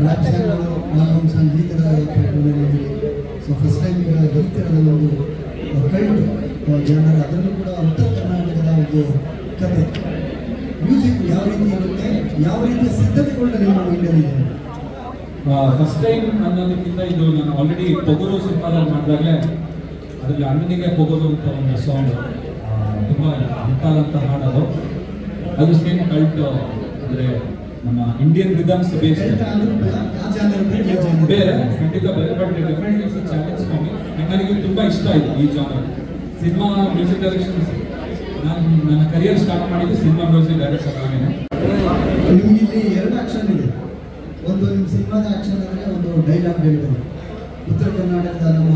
ರ್ಯಾಪ್ ಸ್ಟಾರ್ಗಳು ನಾನೊಂದು ಸಂಗೀತದ ಸೊ ಫಸ್ಟ್ ಟೈಮ್ ಈಗ ಗೀತದ ಒಂದು ಕಲ್ಟ್ ಜನರ, ಅದನ್ನು ಕೂಡ ಉತ್ತರ ಕರ್ನಾಟಕದ ಒಂದು ಕತೆ, ಮ್ಯೂಸಿಕ್ ಯಾವ ರೀತಿ ಇರುತ್ತೆ, ಯಾವ ರೀತಿಯ ಸಿದ್ಧತೆಗಳನ್ನ ನಿಮ್ಮ ಮೈಂಡಲ್ಲಿದೆ? ಫಸ್ಟ್ ಟೈಮ್ ಅನ್ನೋದಕ್ಕಿಂತ ಇದು ನಾನು ಆಲ್ರೆಡಿ ಪೊಗರು ಸಿನಿಮಾದಲ್ಲಿ ಮಾಡಿದಾಗಲೇ ಅದರಲ್ಲಿ ಅಣ್ಣನಿಗೆ ಪೊಗರು ಅಂತ ಒಂದು ಸಾಂಗ್ ತುಂಬ ಅಂತಾದಂಥ ಹಾಡೋದು. ಅದು ಸೇಮ್ ಕಲ್ಟ್, ಅಂದರೆ ನಮ್ಮ ಇಂಡಿಯನ್ ರಿದಮ್ಸ್ ಬೇಸ್ ಬೇರೆ, ಖಂಡಿತ ಬೇರೆ, but different it's challenge for me. ನನಗೆ ತುಂಬ ಇಷ್ಟ ಆಯಿತು ಈ ಜಾನರ್. ಸಿನಿಮಾ ಮ್ಯೂಸಿಕ್ ಡೈರೆಕ್ಷನ್ ನಾನು ನನ್ನ ಕರಿಯರ್ ಸ್ಟಾರ್ಟ್ ಮಾಡಿದ್ದು ಸಿನಿಮಾ ಮ್ಯೂಸಿಕ್ ಡೈರೆಕ್ಟರ್ ಆಗೇನೆ. ನಿಮ್ಗೆ ಇಲ್ಲಿ 2 ಆಕ್ಷನ್ ಇದೆ. ಒಂದು ನಿಮ್ಮ ಸಿನಿಮಾದ ಆಕ್ಷನ್ ಅಂದರೆ ಒಂದು ಡೈಲಾಗ್ ಹೇಳಿದ್ರು, ಉತ್ತರ ಕರ್ನಾಟಕದ ನಮ್ಮ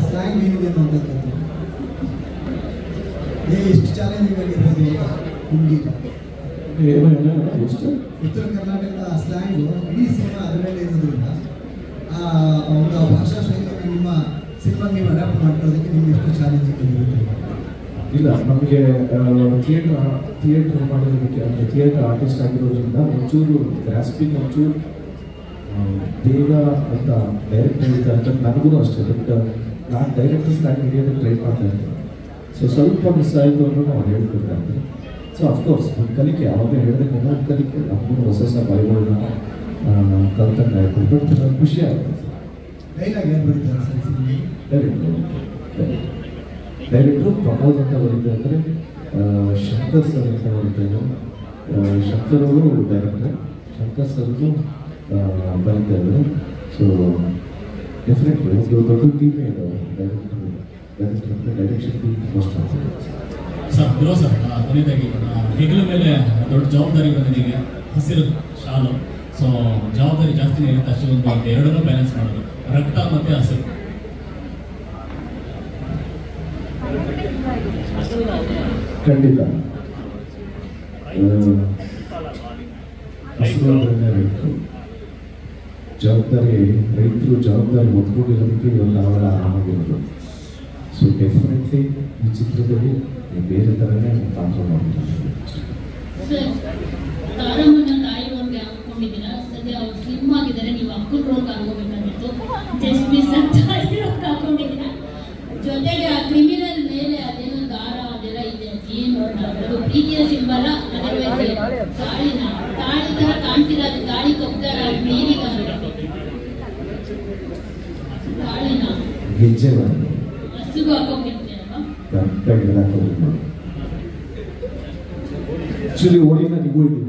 ಸ್ಲ್ಯಾಂಗ್ ಏನಿದೆ ಅನ್ನೋಂಥದ್ದು ಎಷ್ಟು ಚಾಲೆಂಜಿಂಗ್ ಆಗಿರ್ಬೋದು ನಿಮಗೆ? ಉತ್ತರ ಕರ್ನಾಟಕದ ಸ್ಲ್ಯಾಂಗು ಇಡೀ ಸಿನಿಮಾ ಅದರ ಮೇಲೆ ಇರೋದ್ರಿಂದ ಆ ಒಂದು ಭಾಷಾ ಶೈಲಿಯನ್ನು ನಿಮ್ಮ ಸಿನಿಮಾಗೆ ನೀವು ಅಡಾಪ್ಟ್ ಮಾಡ್ಕೊಳ್ಳೋದಕ್ಕೆ ನಿಮ್ಗೆ ಎಷ್ಟು ಚಾಲೆಂಜಿಂಗ್ ಆಗಿರುತ್ತೆ? ಇಲ್ಲ, ನಮಗೆ ಥಿಯೇಟ್ರ್ ಮಾಡೋದಕ್ಕೆ ಅಂದರೆ ಥಿಯೇಟರ್ ಆರ್ಟಿಸ್ಟ್ ಆಗಿರೋದ್ರಿಂದ ಒಂಚೂರು ಗ್ರಾಸ್ಪಿಂಗ್ ಒಂಚೂರು ಬೇಗ ಅಂತ ಡೈರೆಕ್ಟ್ ಹೇಳಿದ್ದಾರೆ ಅಂತ ನನಗೂ ಅಷ್ಟೇ. ಬಟ್ ನಾನು ಡೈರೆಕ್ಟರ್ಸ್ ನಾನು ಹಿಡಿಯೋದಕ್ಕೆ ಟ್ರೈ ಮಾಡ್ತಾ ಇದ್ದೀನಿ. ಸೊ ಸ್ವಲ್ಪ ಮಿಸ್ ಆಯಿತು ಅನ್ನೋ ಅವ್ರು ಹೇಳ್ಕೊಡ್ತಾರೆ. ಸೊ ಅಫ್ಕೋರ್ಸ್ ಒಂದು ಕಲಿಕೆ, ಅವಾಗ ಹೇಳಿದಾಗ ಒಂದು ಕಲಿಕೆ, ನಮಗೂ ಹೊಸ ಹೊಸ ಬಾಯಿಗಳನ್ನ ಕಲ್ತಂಗಾಯ್ತು. ಬಟ್ ಖುಷಿ ಆಗುತ್ತೆ. ಡೈಲಾಗ್ ಏನು ಬರೀತಾರೆ ಸರ್? ಡೈರೆಕ್ಟ್ರು ಪ್ರಮೋದ್ ಅಂತ ಬರೀತಾರೆ ಅಂದರೆ ಶಂಕರ್ ಸರ್ ಅಂತ ಬರೀತಾರೆ. ಶಂಕರ್ ಅವರು ಡೈರೆಕ್ಟರ್, ಶಂಕರ್ ಸರ್ನು ಬರೀತಾ ಇದ್ದಾರೆ. ಸೊ ಡೆಫಿನೆಟ್ಲಿ ಒಂದು ದೊಡ್ಡ ಟೀಮೇ ಇದೆ ಡೈರೆಕ್ಷನ್ ಟೀಮ್ ಮೋಸ್ಟ್ ಆಗ್ತದೆ. ಸರ್ ಬ್ರೋ ಸರ್, ಕೊನೆಯದಾಗಿ ಹೆಗಲ ಮೇಲೆ ದೊಡ್ಡ ಜವಾಬ್ದಾರಿ ಬಂದಿದೆ, ಹಸಿರು ಶಾಲು. ಸೊ ಜವಾಬ್ದಾರಿ ಜಾಸ್ತಿನೇ ಇರುತ್ತೆ, ಅಷ್ಟೇ ಒಂದು 2 ಬ್ಯಾಲೆನ್ಸ್ ಮಾಡೋದು, ರಕ್ತ ಮತ್ತು ಹಸಿರು. ಖಂಡಿತ ಹಸಿರು ರೈತರು ಜವಾಬ್ದಾರಿ ಒತ್ಕೊಂಡಿರೋದಕ್ಕೆ ಇವಾಗ ನಾವೆಲ್ಲ ಆರಾಮಾಗಿರೋದು. ಸೊ ಡೆಫಿನೆಟ್ಲಿ ಈ ಚಿತ್ರದಲ್ಲಿ ಬೇರೆ ಥರನೇ ಪಾತ್ರ ಮಾಡ್ತಾರೆ. ತಾರಮ್ಮನ ತಾಯಿ ರೋಲ್ಗೆ ಹಾಕೊಂಡಿದ್ದೀರಾ, ಸದ್ಯ ಅವ್ರು ಸ್ಲಿಮ್ ಆಗಿದ್ದಾರೆ, ನೀವು ಅಕ್ಕನ ರೋಲ್ಗೆ ಹಾಕೋಬೇಕಾಗಿತ್ತು, ಜಸ್ಟ್ ಮಿಸ್ ತಾಯಿ ರೋಲ್ಗೆ ಹಾಕೊಂಡಿದ್ದೀರಾ. ಜೊತೆಗೆ ಆ ಕ್ರಿಮಿನಲ್ ಮೇಲೆ ಅದೇನೋ ದಾರ ಅದೆಲ್ಲ ಇದೆ, ಏನು ಅದು ಪ್ರೀತಿಯ ಸಿಂಬಲ, ಅದರ್ವೈಸ್ ತಾಳಿ ತರ ಕಾಣ್ತೀರ, ಅದು ತಾಳಿ ಕಪ್ತಾರ, ನೀರಿಗ ತಾಳಿನ ಗೆಜ್ಜೆ ಹಸಿಗೂ ಹಾಕೊಂಡಿದ್ದೆ ಅಲ್ವಾ? ಆಕ್ಚುಲಿ ಓಡಿನ ನಿಗೂ ಇದ್ದೀವಿ